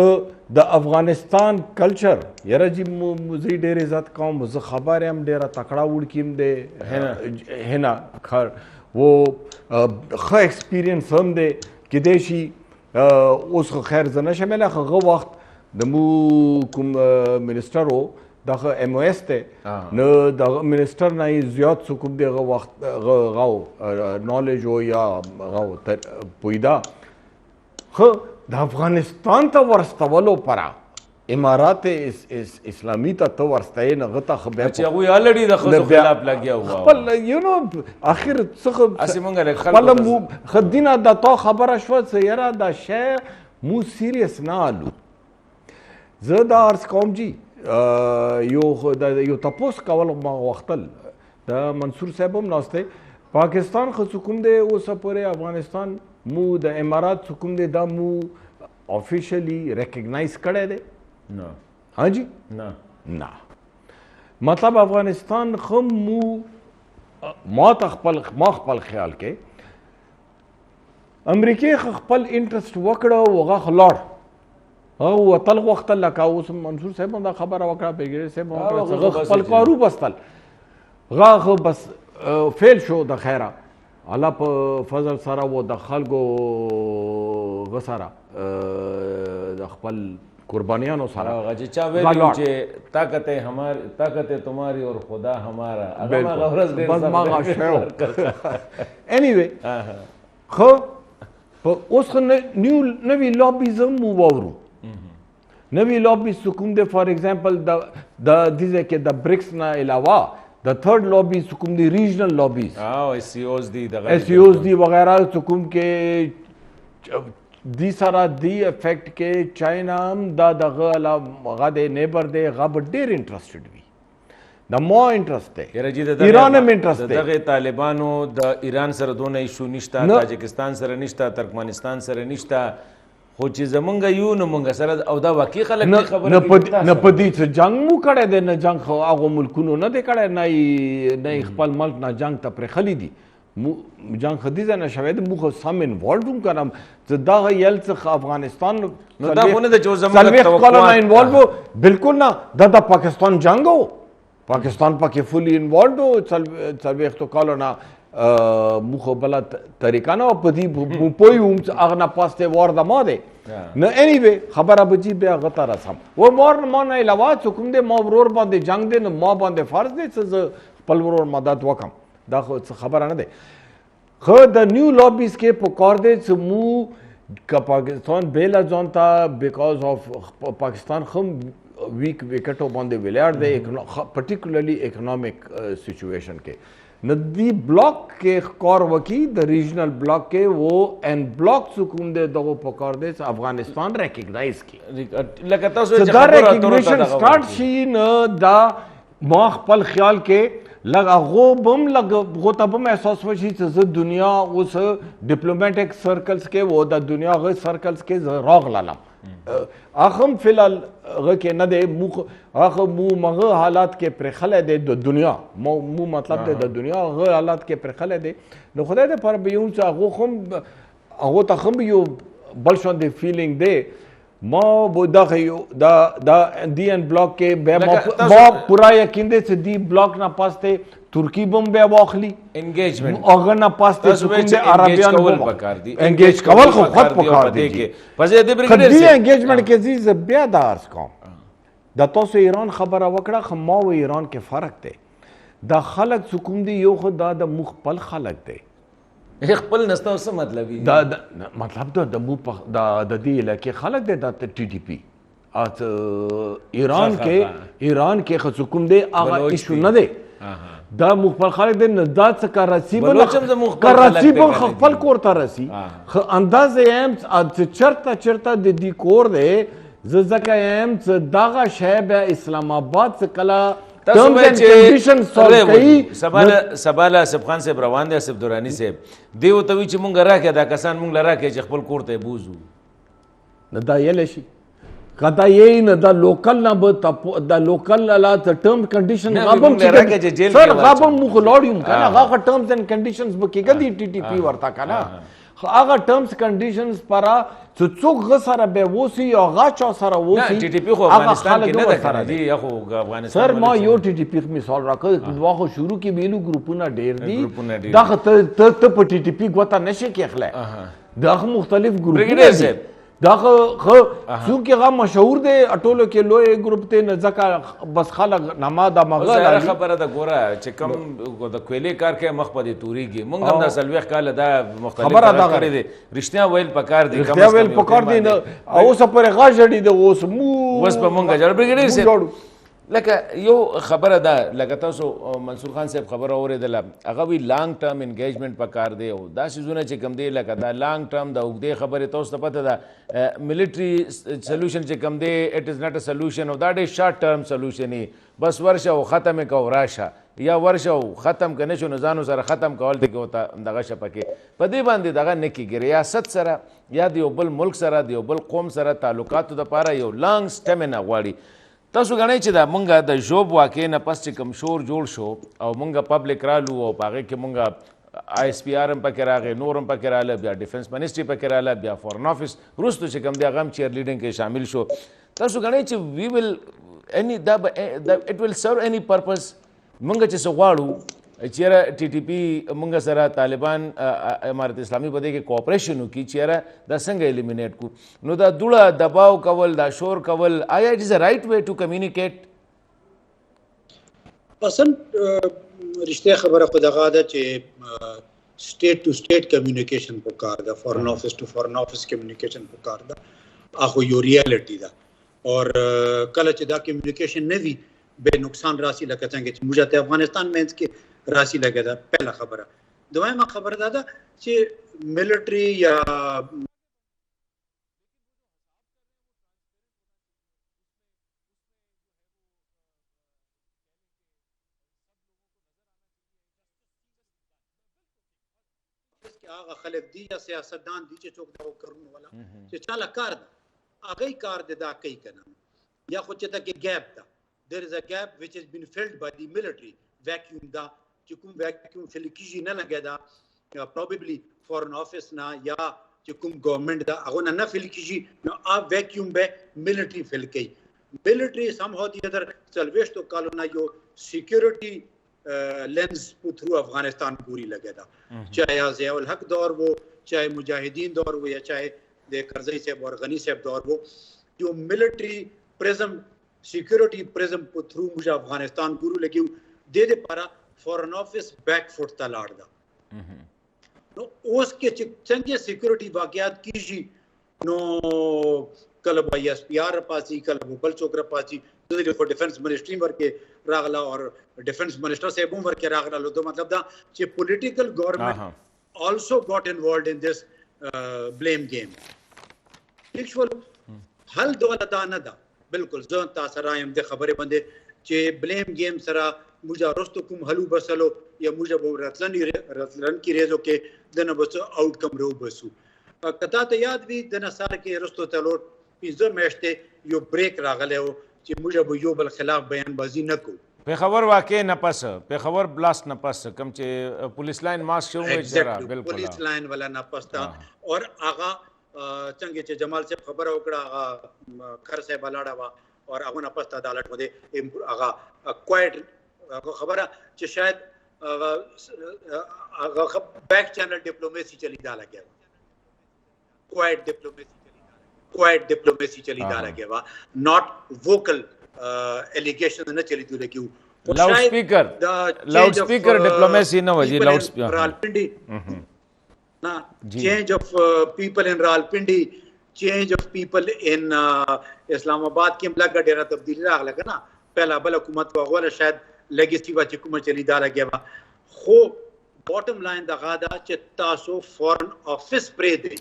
د افغانستان کلچر یاره جی زه ډېر عزت کوم، زه خبر یم ډېره تکړه وړکي م دی هنه خر و ښه ایکسپیرینس هم دی کیدای شي اوس خو خیر زه نشم ویلی، هغه وخت د مو کوم منسټر و دغه ایم او ایس دی نو دغه منسټر نه یې زیات څه کوم دی هغه وخت هغه نالج و یا هغه پویدا خو د افغانستان ته ورستولو پره امارات اسلامی ته ته ورستوې نه هغه ته خو بیا
چې هغوی الریډي د ښځو خلاف لګیا وه
خپل یو نو اخر څه خپله ښه دینه د تا خبره شوه څه یاره دا شی مو سیریس نه الو. زه دا عرض کوم جي یو تپوس کول ما غوښتل د منصور صاحب هم ناست دی. پاکستان خو څه کوم دی اوسه پورې افغانستان مو د امارات څه کوم دی دا مو آفیشلی ریکګنایز کړی دی؟
نه.
ها جی؟ نه. مطلب افغانستان خو مو ما خپل خیال کې امریکې خپل انټرسټ وکړه او هغه خو لاړ، هغه وتل غوښتل لکه اوس منصور صاحب هم دا خبره وکړه، بریګیډیر صاحب هم وکړه، هغه خپل کارو بستل، هغه خو بس فیل شو د خیره الله په فضل سره و د خلکو هغه سره د خپل قربانیانو سره
هغه چې چا ویلي چې طاقت تمہاری اور خدا ہمارا
بس ماغه شو انیوی خو اوس خو نوی لابیزم مو واورو. نوی لابیز کوم دی فار ایگزامپل د دې کې د برکس نه علاوه د تھرډ لابیز کوم دی ریجنل لابیز
ایس سی اوز دی
وغیرہ کوم کې دی سره دی افیکٹ کې چاینا هم دا دغه هغه د نیبر دی هغه به ډېر انټرسټډ وي، د مو انټرسټ دی، ایران هم انټرسټ دی.
دغه طالبانو د ایران سره دونه ایشو نشته، تاجکستان سره نشته، ترکمنستان سره نشته، خو چې زمونږ یو نو مونږ سره او دا واقعي خلک دې خبره
نه په دې څه جنګ مو کړی دی، نه جنګ خو هغو ملکونو نه دی کړی، نه یې خپل ملک نه جنګ ته پرېښلي دي، جنګ خو دې ځای نه شوی دی، موږ خو سم انوالډ هم کنم زه دغه یل څخه افغانستان
نو دا خو نه ده چې اوس زموږ
څلوېښت کاله نه انوالډ و، بالکل نه، دا د پاکستان جنګ و، پاکستان پکې فولي انوالډ و څلوېښتو کالو نه موږ خو بله طریقه نه وه په دې پوه یو هغه نه پاس دی وار د ما دی نو انیوی خبره به جي بیا هغه ته رسم و ما نه علاوه څه کوم دی ما ورور باندې جنګ دی نو ما باندې فرض دی چې زه خپل ورور مدد وکړم، دا خو څه خبره نه دی. خو د نیو لابیز کې پکار دی چې مو که پاکستان بیله ځان ته بیکاز آف پاکستان خو ویک وکټو باندې ولاړ دی پرټیکولرلی اکنامک سچویشن کې نو دی بلاک کې کار وکړي د ریجنل بلاک کې وہ این بلاک څه کوم دی دغه پکار دی چې افغانستان ریکګنایز کړي،
لکه تاسو
چې دا ریکګنیشن سٹارټ شي نو دا ما خپل خیال کې لږ هغو به هم هغو ته به هم احساس وشي چې زه دنیا اوس ډپلوماټیک سرکلز کې و د دنیا هغه سرکلز کې زه راغلم، هغه هم فی الحال هغه کې نه دی، هغه مو هغه حالات کې پرېښلی دی د دنیا مو مطلب دی د دنیا هغه حالات کې پرېښلی دی نو خدای دپاره به یو چې هغو ته هم یو بل شان دی فیلینګ دی. ما دا دی ان بلاک کې بیا ما پورا یقین دی چې دی بلاک نه پاس دی ترکی به هم بیا واخلي انګیجمنټ، هغه نه پاس دی چې کوم دی عربیان انګیج کول خو خود پکار دی. په دې انګیجمنټ کې زه بیا دا عرض کوم دا تاسو ایران خبره وکړه خو ما و ایران کې فرق دی دا خلک څه کوم دي یو خو دا د موږ خپل خلک دی
خپل نسته څه مطلب وي
دا مطلب دا د مو د دې علاقې خلک دی دا ټي ټي پی ایران کې خو څه کوم دی هغه ایشو نه دی دا موږ خپل خلک دی نه دا څه کراچي به خپل کور ته رسي خو اندازې یم چرته د دې کور دی زه ځکه یم چې دغه شی بیا اسلام آباد څه کله
سباله اسف خان صاحب روان دی اسف دورانی صاحب دی ورته وایي چې مونږ راکړه دا کسان مونږ له راکړه چې خپل کور ته یې بوځو
نه دا یلی شي که دا یې نه دا لوکل نه به دا لوکل لا ته ټرم کنډیشن غابم سر غابم مو خو لاړ یم که نه هغه ټرمز اینډ کنډیشنز به کېږه دی ټي ټي پي ورته که نه هغه ټرمز کنډیشنز پره چې څوک غ سره به اوسي یا هغه چا سره اوسي
ټي ټي پي خو افغانستان کې نه ده کنه جی خو افغانستان
سر ما یو ټي ټي پي مثال راکړ دوه خو شروع کې ویلو ګروپونه ډېر دي دا ته په ټي ټي پي ګوته نشي کېخلی دا مختلف ګروپونه دي دا خو څوک هغه مشهور دی ټولو کې لوی ګروپ دی نه ځکه بس خلک نما دا مغل
خبره ده ګوره چې کوم د کویلې کار کوي مخ په دې تورېږي مونږ هم دا څلوېښت کاله دا مختلف کار کړی دی رښتیا ویل پکار دی
رښتیا ویل پکار دی نه اوس پورې غا ژړي دی اوس
په مونږ ژړ بریګیډیر صاحب لکه یو خبره ده لکه تاسو منصور خان صاحب خبره اورېدله هغه وی لانګ ټرم انګیجمنټ پکار دی او دا څیزونه چې کوم دی لکه دا لانګ ټرم د اوږدې خبرې تاسو ته پته ده ملټري سلوشن چې کوم دی اټ از ناټ ا سلوشن او دا ډېر شارټ ټرم سلوشن بس ورشه او ختم یې کو راشه یا ورشه او ختم که نه شو نو ځانو سره ختم کول دی که ورته دغه شه پکې په دې باندې دغه نه کېږي ریاست سره یا د یو بل ملک سره د یو بل قوم سره تعلقاتو دپاره یو لانګ سټمنا غواړي تاسو ګڼئ چې دا مونږ د ژوب واقعې نه پس چې کوم شور جوړ شو او مونږ پبلک رالو او په هغې کې مونږ آی اس پی آر هم پکې راغی نور هم پکې راغله بیا ډیفنس منسټري پکې راغله بیا فورن آفس وروستو چې کوم دی هغه هم چیر لیډینګ کې شامل شو تاسو ګڼئ چې وی ول اټ ول سرو اني پرپز مونږ چې څه غواړو چیرې ټي ټي پي مونږ سره طالبان امارت اسلامي په دې کې کوآپریشن وکړي چیرې دا څنګه الیمینیټ کړو نو دا دوړه دباو کول دا شور کول آیا اټ از ا رائټ وے ټو کمیونیکیټ
اصل رشته خبره خو دغه ده چې سټیټ ټو سټیټ کمیونیکیشن پکار ده فورن آفس ټو فورن آفس کمیونیکیشن پکار ده هغه یو ریالټي ده اور کله چې دا کمیونیکیشن نه وي بے نقصان راسي لکه څنګه چې موږ ته افغانستان مینس کې راسي لګا ده پہلا خبره دویمه خبره ده چې ملټری یا هغه خلک دي یا سیاستدان دي چې څوک دا وکړنه والا چې چاله کار ده هغه کار ده دا کوي کنه یا خو چې دا کې ګیپ ده there is a gap which has been filled by the military vacuum da چې کوم vacuum فل کیږي نه لګا دا probably foreign office نه یا چې کوم ګورنمنت دا هغه نه فل کیږي نو ا vacuum به military فل کوي military somehow the other سلويشتو کالو نه یو security لینز په تھرو افغانستان پوری لګا دا چاہے ضیاء الحق دور وہ چاہے مجاہدین دور وہ یا چاہے د کرزئی صاحب اور غنی صاحب دور وہ جو military prism سیکورٹی پرزم په تھرو موږ افغانستان ګورو لګیو د دې لپاره فورن آفس بیک فوټ ته لاړ ده نو اوس کې چې څنګه سیکورټي واقعیات کیږي نو کله به ایس پی آر پاسي کله به بل څوک را پاسي د ډیفنس منسټري ورکه راغله او ډیفنس منسټر صاحب هم ورکه راغله نو مطلب دا چې پولیټیکل ګورنمنت also got involved in this blame game actual حل دولت نه ده بالکل ځان تاسو رایم د خبرې باندې چې بلیم گیم سره موږ رستو کوم حلو بسلو یا موږ به راتلن کې ریزو کې د نه بس آوټ کم رو بسو کته ته یاد وي د نصار کې رستو تلور پیزو میشته یو بریک راغله چې موږ به یو بل خلاف بیان بازی نه کو
پیښور واقع نه پس پیښور بلاست نه پس کوم چې پولیس لاین ماس شو وي بالکل
پولیس لاین ولا نه پستا اور آغا څنګه چې جمال صاحب خبره وکړه خر صاحب لاړه وا اور هغه نه پسته عدالت باندې هغه کوایټ خبره چې شاید هغه بیک چینل ډیپلوماسي چلی دا لګیا کوایټ ډیپلوماسي چلی دا لګیا وا ناٹ ووکل एलिगेशन न चली थी लेकिन
loud speaker diplomacy न वजी loud speaker
Rawalpindi ना change of people in Rawalpindi change of people in Islamabad के मलका डेरा तब्दीली राग लगा ना पहला बल हुकूमत वाला शायद लेगेसी वा हुकूमत चली दाला गया बा खो बॉटम लाइन दगादा चित्तासो फॉरेन ऑफिस प्रे दे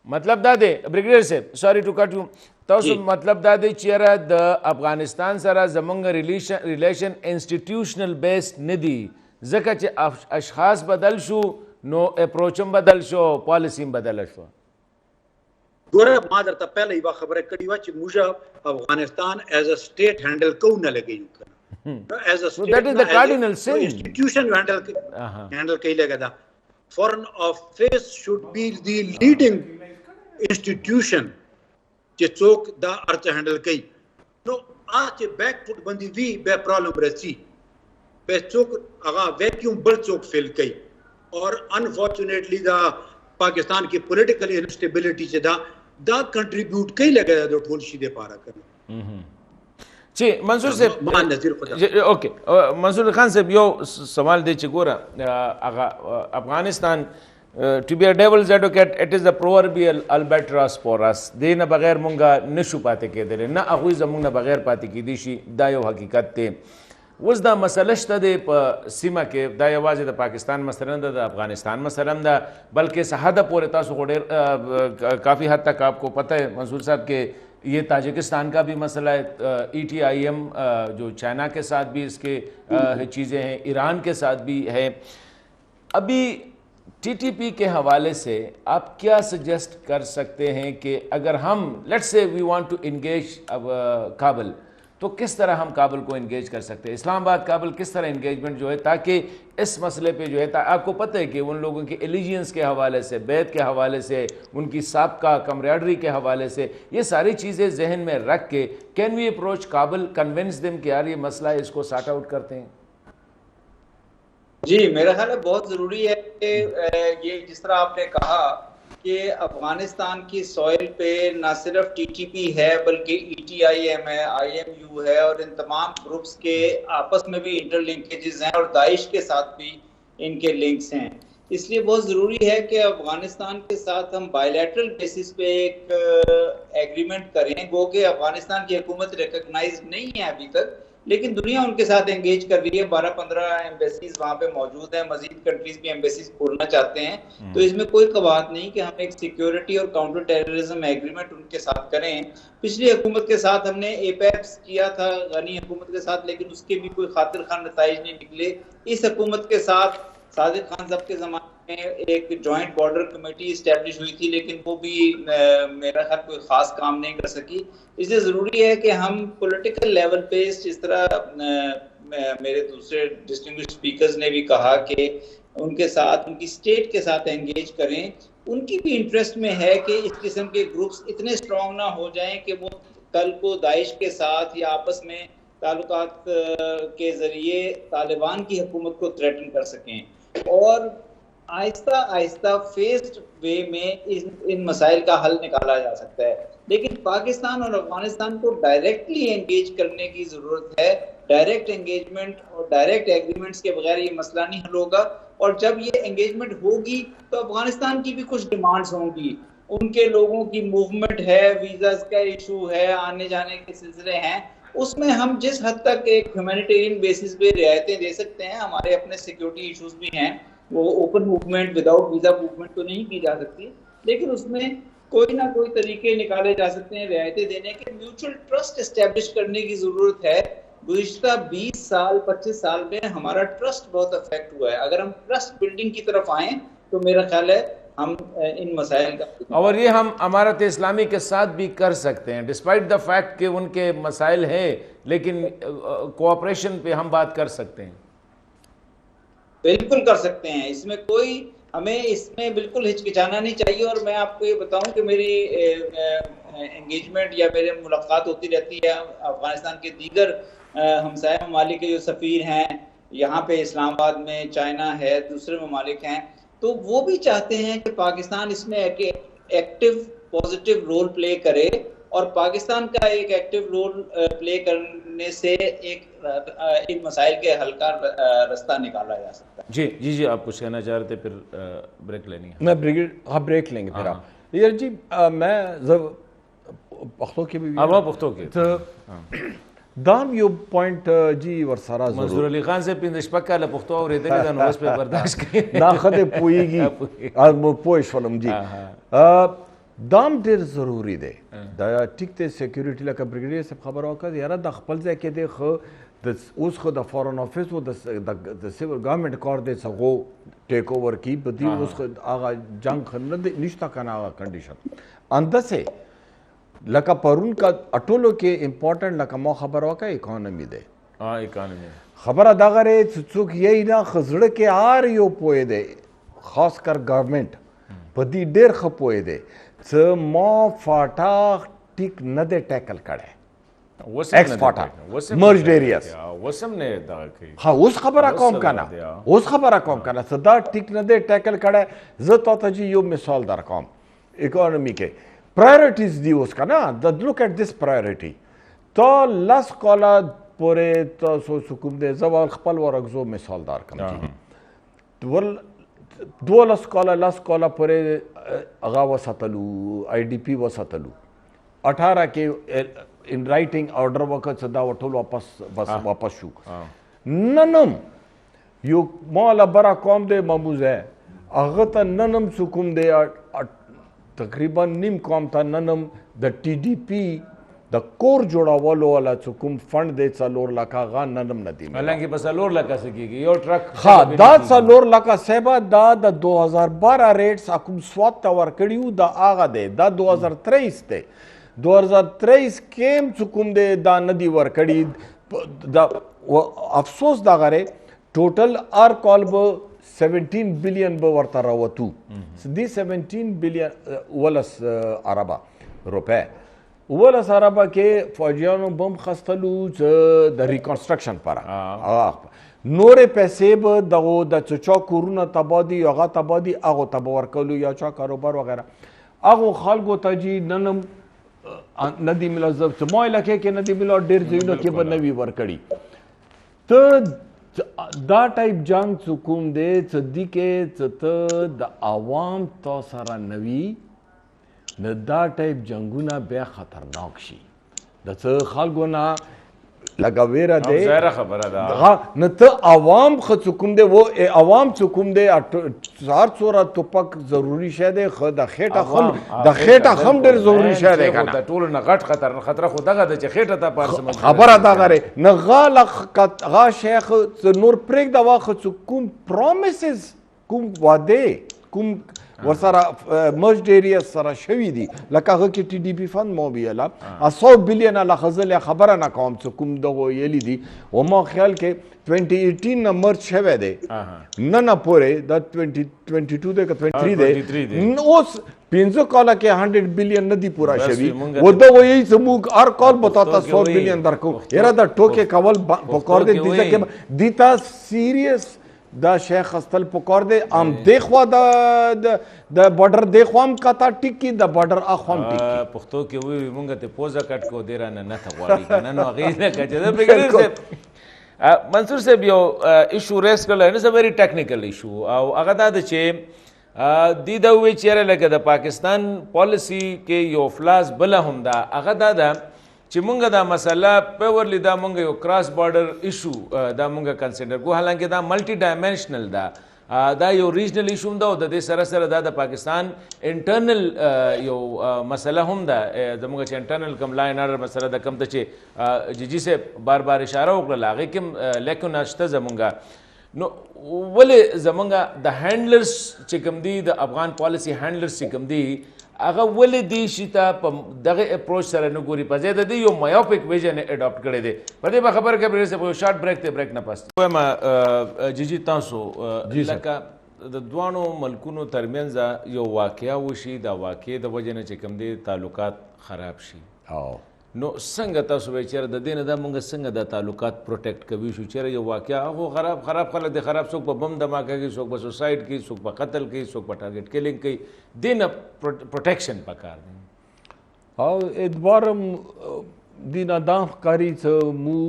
मतलब दादे ब्रिगेडियर से सॉरी टू कट यू तो मतलब दादे चेहरा द अफगानिस्तान सरा जमंग रिलेशन इंस्टीट्यूशनल बेस्ड निधि जका चे अशखास बदल शो नो अप्रोचम बदल शो पॉलिसी बदल शो
गोरा मादर ता पहले ही खबर कड़ी वा चे मुझे Afghanistan as a state handle को न लगे as a state
that is the cardinal sin
institution handle कई लगा था foreign office should be the leading institution जे चौक दा अर्थ हैंडल कई नो आज बैक फुट बंदी वी बे प्रॉब्लम रसी बे चौक अगा वैक्यूम बल चौक फिल कई और अनफॉर्चुनेटली दा पाकिस्तान की पॉलिटिकल इंस्टेबिलिटी से दा कंट्रीब्यूट कई लगा दो ठोल सीधे पारा कर
जी मंसूर से ओके मंसूर खान साहब यो सवाल दे चिगोरा Afghanistan to be a devil's advocate, it is the proverbial albatross for us. देना बगैर मुंगा नशु पाते के दे ना अगुई जमुंगा बगैर पाते की दिशी दायो हकीकत ते उस दा मसलश तदे प सीमा के दायो वाजे दा पाकिस्तान मसलन दा अफगानिस्तान मसलन दा बल्कि सहादा पूरे तासु को काफ़ी हद तक आपको पता है मंसूर साहब के ये ताजिकिस्तान का भी मसला है ETIM जो चाइना के साथ भी इसके चीज़ें हैं ईरान के साथ भी है अभी TTP के हवाले से आप क्या सजेस्ट कर सकते हैं कि अगर हम let's say we want to engage Kabul तो किस तरह हम काबुल को इंगेज कर सकते हैं इस्लामाबाद काबुल किस तरह इंगेजमेंट जो है ताकि इस मसले पे जो है आपको पता है कि उन लोगों के एलिजियंस के हवाले से बैत के हवाले से उनकी साबका कमराडरी के हवाले से ये सारी चीज़ें जहन में रख के can we approach Kabul convince them कि यार ये मसला है इसको सॉर्ट आउट करते हैं
जी मेरा ख्याल है बहुत ज़रूरी है कि ये जिस तरह आपने कहा कि अफ़गानिस्तान की सॉइल पे ना सिर्फ TTP है बल्कि ETIM है IMU है और इन तमाम ग्रुप्स के आपस में भी इंटरलिंकेजेस हैं और दाइश के साथ भी इनके लिंक्स हैं इसलिए बहुत ज़रूरी है कि अफ़गानिस्तान के साथ हम बायलैटरल बेसिस पे एक एग्रीमेंट करें गो कि अफ़गानिस्तान की हुकूमत रिकग्नाइज नहीं है अभी तक लेकिन दुनिया उनके साथ एंगेज कर रही है 12-15 एम्बेसीज वहाँ पे मौजूद हैं मजीद कंट्रीज भी एम्बेसीज खोलना चाहते हैं तो इसमें कोई कवात नहीं कि हम एक सिक्योरिटी और काउंटर टेररिज्म एग्रीमेंट उनके साथ करें पिछली हुकूमत के साथ हमने एपेक्स किया था गनी हुकूमत के साथ लेकिन उसके भी कोई खातिर खान नताइज नहीं निकले इस हुकूमत के साथ सादिक खान साहब के ज़माने में एक जॉइंट बॉर्डर कमेटी इस्टेब्लिश हुई थी लेकिन वो भी मेरा ख्याल कोई ख़ास काम नहीं कर सकी इसलिए ज़रूरी है कि हम पॉलिटिकल लेवल पे जिस तरह मेरे दूसरे डिस्टिंग्विश्ड स्पीकर्स ने भी कहा कि उनके साथ उनकी स्टेट के साथ एंगेज करें उनकी भी इंटरेस्ट में है कि इस किस्म के ग्रुप्स इतने स्ट्रॉन्ग ना हो जाएं कि वो कल को दाइश के साथ या आपस में ताल्लुकात के ज़रिए तालिबान की हुकूमत को थ्रेटन कर सकें और आहिस्ता आहिस्ता फेस्ड वे में इन मसाइल का हल निकाला जा सकता है लेकिन पाकिस्तान और अफगानिस्तान को डायरेक्टली एंगेज करने की ज़रूरत है डायरेक्ट एंगेजमेंट और डायरेक्ट एग्रीमेंट्स के बगैर ये मसला नहीं हल होगा और जब ये एंगेजमेंट होगी तो अफगानिस्तान की भी कुछ डिमांड्स होंगी उनके लोगों की मूवमेंट है वीज़ाज का इशू है आने जाने के सिलसिले हैं उसमें हम जिस हद तक एक ह्यूमैनिटेरियन बेसिस पे रियायतें दे सकते हैं हमारे अपने सिक्योरिटी इश्यूज भी हैं वो open movement without visa movement तो नहीं की जा सकती लेकिन उसमें कोई ना कोई तरीके निकाले जा सकते हैं रियायतें देने के म्यूचुअल ट्रस्ट एस्टेब्लिश करने की ज़रूरत है गुज़िश्ता 20 साल 25 साल में हमारा ट्रस्ट बहुत अफेक्ट हुआ है अगर हम ट्रस्ट बिल्डिंग की तरफ आएँ तो मेरा ख्याल है हम इन मसाइल का
और ये हम अमारत इस्लामी के साथ भी कर सकते हैं डिस्पाइट द फैक्ट कि उनके मसाइल हैं लेकिन कोऑपरेशन पे हम बात कर सकते हैं
बिल्कुल कर सकते हैं इसमें कोई हमें इसमें बिल्कुल हिचकिचाना नहीं चाहिए और मैं आपको ये बताऊं कि मेरी एंगेजमेंट या मेरे मुलाकात होती रहती है अफगानिस्तान के दीगर हमसाय ममालिक के जो सफ़ीर हैं यहाँ पे इस्लामाबाद में चाइना है दूसरे ममालिक हैं तो वो भी चाहते हैं कि पाकिस्तान इसमें एक्टिव पॉजिटिव रोल प्ले करे اور پاکستان کا ایک ایکٹیو رول پلے کرنے سے ان مسائل کے حل کا رستہ نکالا جا سکتا ہے.
جی آپ کچھ کہنا چاہ رہے تھے, پھر بریک لینی ہے.
میں بریک لیں گے پھر آپ. یار جی میں پختو کے بھی
پختو کے
دام یو پوائنٹ جی ورسره
منصور علي خان سے پنځه شپږ کاله پښتو اورېدلې ده, نو اوس پې برداشت کوي
دا خدای پوهېږي پوه شولم جی. دام ډېر ضروري دی دا ټیک دی. سیکیورټي لکه بریګیډیر صاحب خبره وکړه, یاره د خپل ځای کې دی خو اوس خو د فارن افیس و د سیول ګورنمنټ کار دی څه ټیک اوور کی په دې اوس خو هغه جنګ خو نه دی نشته که نه هغه کنډیشن اندسې لکه پرون کا اټولو کې امپورټنټ لکه ما خبر وکړه اکانومي دی.
اکانومي
خبره دغه دی چې څوک یې نه ښه زړه کې هر یو پوه دی, خاص کر ګورنمنټ په دې ډېر ښه پوه دی چې ما فاټا ټیک نه دی ټیکل کړی ایکس فاټا مرجډ ایریاز. ها اوس خبره کوم که نه, اوس خبره کوم که نه چې دا ټیک نه دی ټیکل کړی. زه تا ته جي یو مثال در کوم اکانومي کې پرایورټیز دی اوس که نه. د لوک ایټ دس پرایورټي تا 10 کاله پورې تاسو کوم دی زه خپل ورکزو مثال در کوم. 12 کاله 10 کاله پورې هغه وساتلو آی ډي پي وساتلو. 18 کې ان رائټینګ آرډر وکړ چې دا ټول واپس شو. ننم یو ماله بره قوم دی مموزه هغه ته ننم څه کوم دی تقریبا نیم قوم ته ننم د ټي ډي پي د کور جوړولو والا څه کوم فنډ دی 4 لکه هغه ننم نه دی.
حالانکه په 4 لکه څه کېږي یو ټرک.
ها دا 4 لکه صاحبه دا د 2012 ریټس کوم سوات ته ورکړي وو دا هغه دی. دا 2023 دی. 2023 کې څه کوم دی دا نه دی ورکړي. دا افسوس دغه دی ټوټل ار کال به 17 بلین به ورته راوتو. دې 17 بلین 19 اربه روپے 19 اربه کې فوجیانو بم خستلو د ریکنسټرکشن لپاره. نورې پیسې به دغه د چا کورونه تباه دي هغه تباه دي هغو ته به ورکولو یا چا کاروبار وغیره. هغو خلکو ته جي نن نه دي ملا زما علاقې کې نه دي ملا ډېر ځایونو کې به نه وي ورکړي. ته دا ټایپ جنګ څه کوم دی څه دي کې څه ته د عوام تا سره نه وي نو دا ټایپ جنګونه بیا خطرناک شي. د څه خلکو نه لکه ویره دی
ظاهره خبره ده
نو ته عوام خو څه کوم دی و عوام څه کوم دی هر څومره توپک ضروري شی دی خو د خېټه هم ډېر ضروري شی دی که نه.
د ټولو نه غټ خطره خو دغه ده چې خېټه ته پارسه
خبره دغه دی نه غا شیخ نور پرېږده واخه څه کوم پرومیسز کوم وعدې کوم ورسره مرجډ ایریاز سره شوي دي لکه هغه کې ټي ډي پي فند مو ویله 100 بلین لکه زه خبره نه کوم څه کوم دغه ویلي دي وما خیال کې 2018 نه مرج شوی دی نه پورې دا 2022 دی که 23 دی اوس 15 کاله کې 100 بلین نه دي پوره شوي و ده وایي چې موږ هر کال به تا ته 100 بلین درکو. یاره دا ټوکې کول پکار دی دي ته سیریس دا شیخ خستل پکار دی ام دیخوا د بارډر دیخوا هم کاته ټیک کی د بارډر اخوا هم ټیک کی.
پښتو کې وی مونږ ته پوزه کټ کو دی رانه نه ته غواړي کنه نو هغه نه کچې دا بریګیډیر منصور صاحب یو ایشو ریس کړل نه ز ویری ټیکنیکل ایشو او هغه دا چې دی دا وی چیرې لکه د پاکستان پالیسی کې یو فلاس بل هم دا هغه دا چې مونږ دا مسله پیورلی دا مونږ یو کراس بارډر ایشو دا مونږ کنسیډر کو حالانکه دا ملټي ډایمنشنل دا یو ریجنل ایشو هم دا او د دې سره سره دا د پاکستان انټرنل یو مسله هم ده زموږ چې انټرنل کم لاین آرډر مسله د کم ته چې جی جی سے بار بار اشاره وکړل هغې کې لیکن شته زمونږ نو ولې زمونږ د هینډلرز چې کوم دي د افغان پالیسی هینډلرز چې کوم دي هغه ولې دې شي ته په دغه اپروچ سره نه ګوري په ځای د دې یو مایوپک ویژن اډاپټ کړی دی. په دې به خبره کوي چې یو شارټ بریک دی بریک نه پاس وایم جی تاسو لکه د دوانو ملکونو ترمنځ یو واقعه وشي دا واقعې د وجې نه چې کوم دی تعلقات خراب شي نو څنګه تاسو وایئ چېرې د دې نه دا مونږ څنګه دا تعلقات پروټیکټ کوي شو چېرې یو واقعه هغه خراب خلک دی خراب څوک په بم دماکه کوي څوک په سوسایډ کوي څوک په قتل کوي څوک په ټارګېټ کیلنګ کوي دې نه پروټیکشن پکار دی.
او اعتبارم دینه دا ښکاري څه مو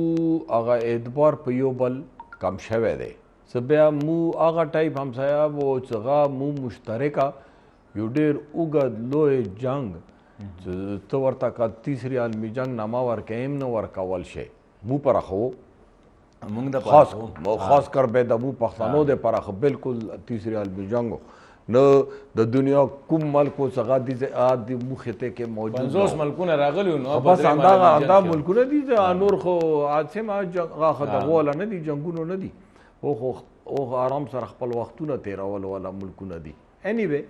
هغه اعتبار په یو بل کم شوی دی څه بیا مو هغه ټایپ همسایه و چې هغه مو مشترکه یو ډېر اوږد لوی جنګ چې ته ورته که تیسری عالمي جنګ نامه ورکوې هم نه ورکول شي مو پراخه و
موږ د
خاص کر به د مو پښتنو دپاره خو بالکل تیسری عالمي جنګ و نه د دنیا کوم ملک و څه هغه د مو خطې کې موجود
50 ملکونه راغلي نو
بس همدا ملکونه دي نور خو حادثه هغه خو دغه والا نه دي جنګونه نه دي او آرام سره خپل وختونه تېرول والا ملکونه دي anyway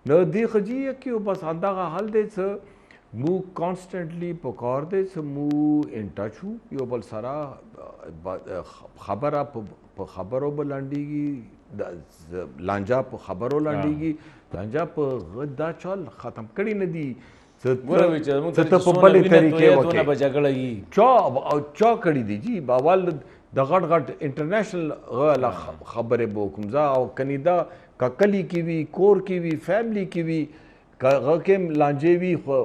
نو دې خو جي کې بس همدغه حل دی څه مو کانسټنټلی پکار دی څه مو ان ټچ وو یو بل سره خبره په خبرو به لنډېږي لانجه په خبرو لنډېږي لانجه په دا چل ختم کړي نه دي څه ته په بلې طریقې وکړې چا کړي دي جی باول د غټ غټ انټرنیشنل خبرې به وکړم زه او کني دا که کلي کې وي کور کې وي فیملی کې وي که هغه کې لانجې وي خو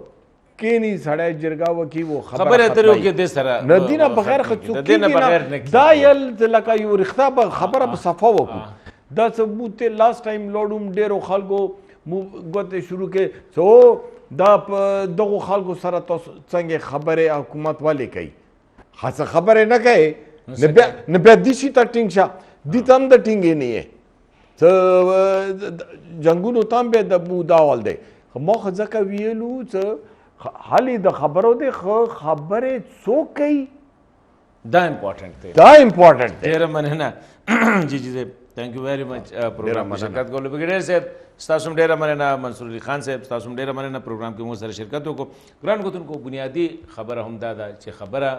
کینی سړی جرګه وکړي و
خبرې اترې وکړي دې سره
نه دي نه بغیر خو څوک کېږي نه دا یل لکه یو رښتا به خبره په صفه وکړو دا څه مو ته لاست ټایم لوړم ډېرو خلکو مو ګوتې شروع کې څو دا په دغو خلکو سره تاسو څنګه خبرې حکومت ولې کوي څه خبرې نه کوي نه بیا دې شي ته ټینګ شه دې ته هم د ټینګې نه یې څه جنګونو ته هم بیا د مو دا ول دی ما خو ځکه ویلو څه حالې د خبرو دی خو خبرې څوک کوي
دا امپورټنټ دی ډېره مننه جی جی صاحب تھینک یو ویری مچ پروګرام کې شرکت کولو بګډیر صاحب ستاسو هم ډېره مننه منصور علي خان صاحب ستاسو هم ډېره مننه پروګرام کې مو سره شرکت وکړو ګران کتونکو بنیادي خبره هم دا ده چې خبره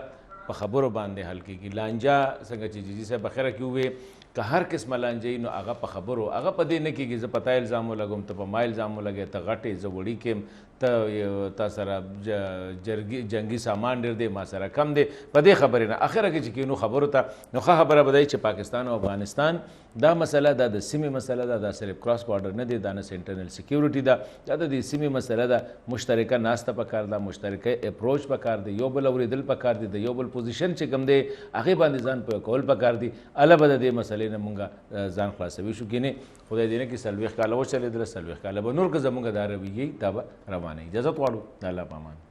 په خبرو باندې حل کېږي لانجه څنګه چې جی صاحب بخیره کې ووې که هر قسمه لانجه نو هغه په خبرو هغه په دې نه کېږي زه په تا الزام ولګوم ته په ما الزام ولګې ته غټې زه وړي کېم ته تا سره جنګي سامان ډېر دی ما سره کم دی په دې خبرې نه اخره کې چې کینو خبرو ته نو ښه خبره به دی چې پاکستان او افغانستان دا مسله دا د سیمې مسله ده دا صرف کراس بارډر نه دی دا نه انټرنل سیکیورټي ده دا د دې سیمې مسله ده مشترکه ناسته پکار ده مشترکه اپروچ پکار دی یو بل اورېدل پکار دی د یو بل پوزیشن چې کوم دی هغې باندې ځان پوه کول پکار دي الله به د دې مسلې نه مونږ ځان خلاصوي شو کینې خدای دې نه کړي 40 کاله وچلېدله 40 کاله به نور که زمونږ دا رویې دا به روانه اجازت غواړو د الله په امان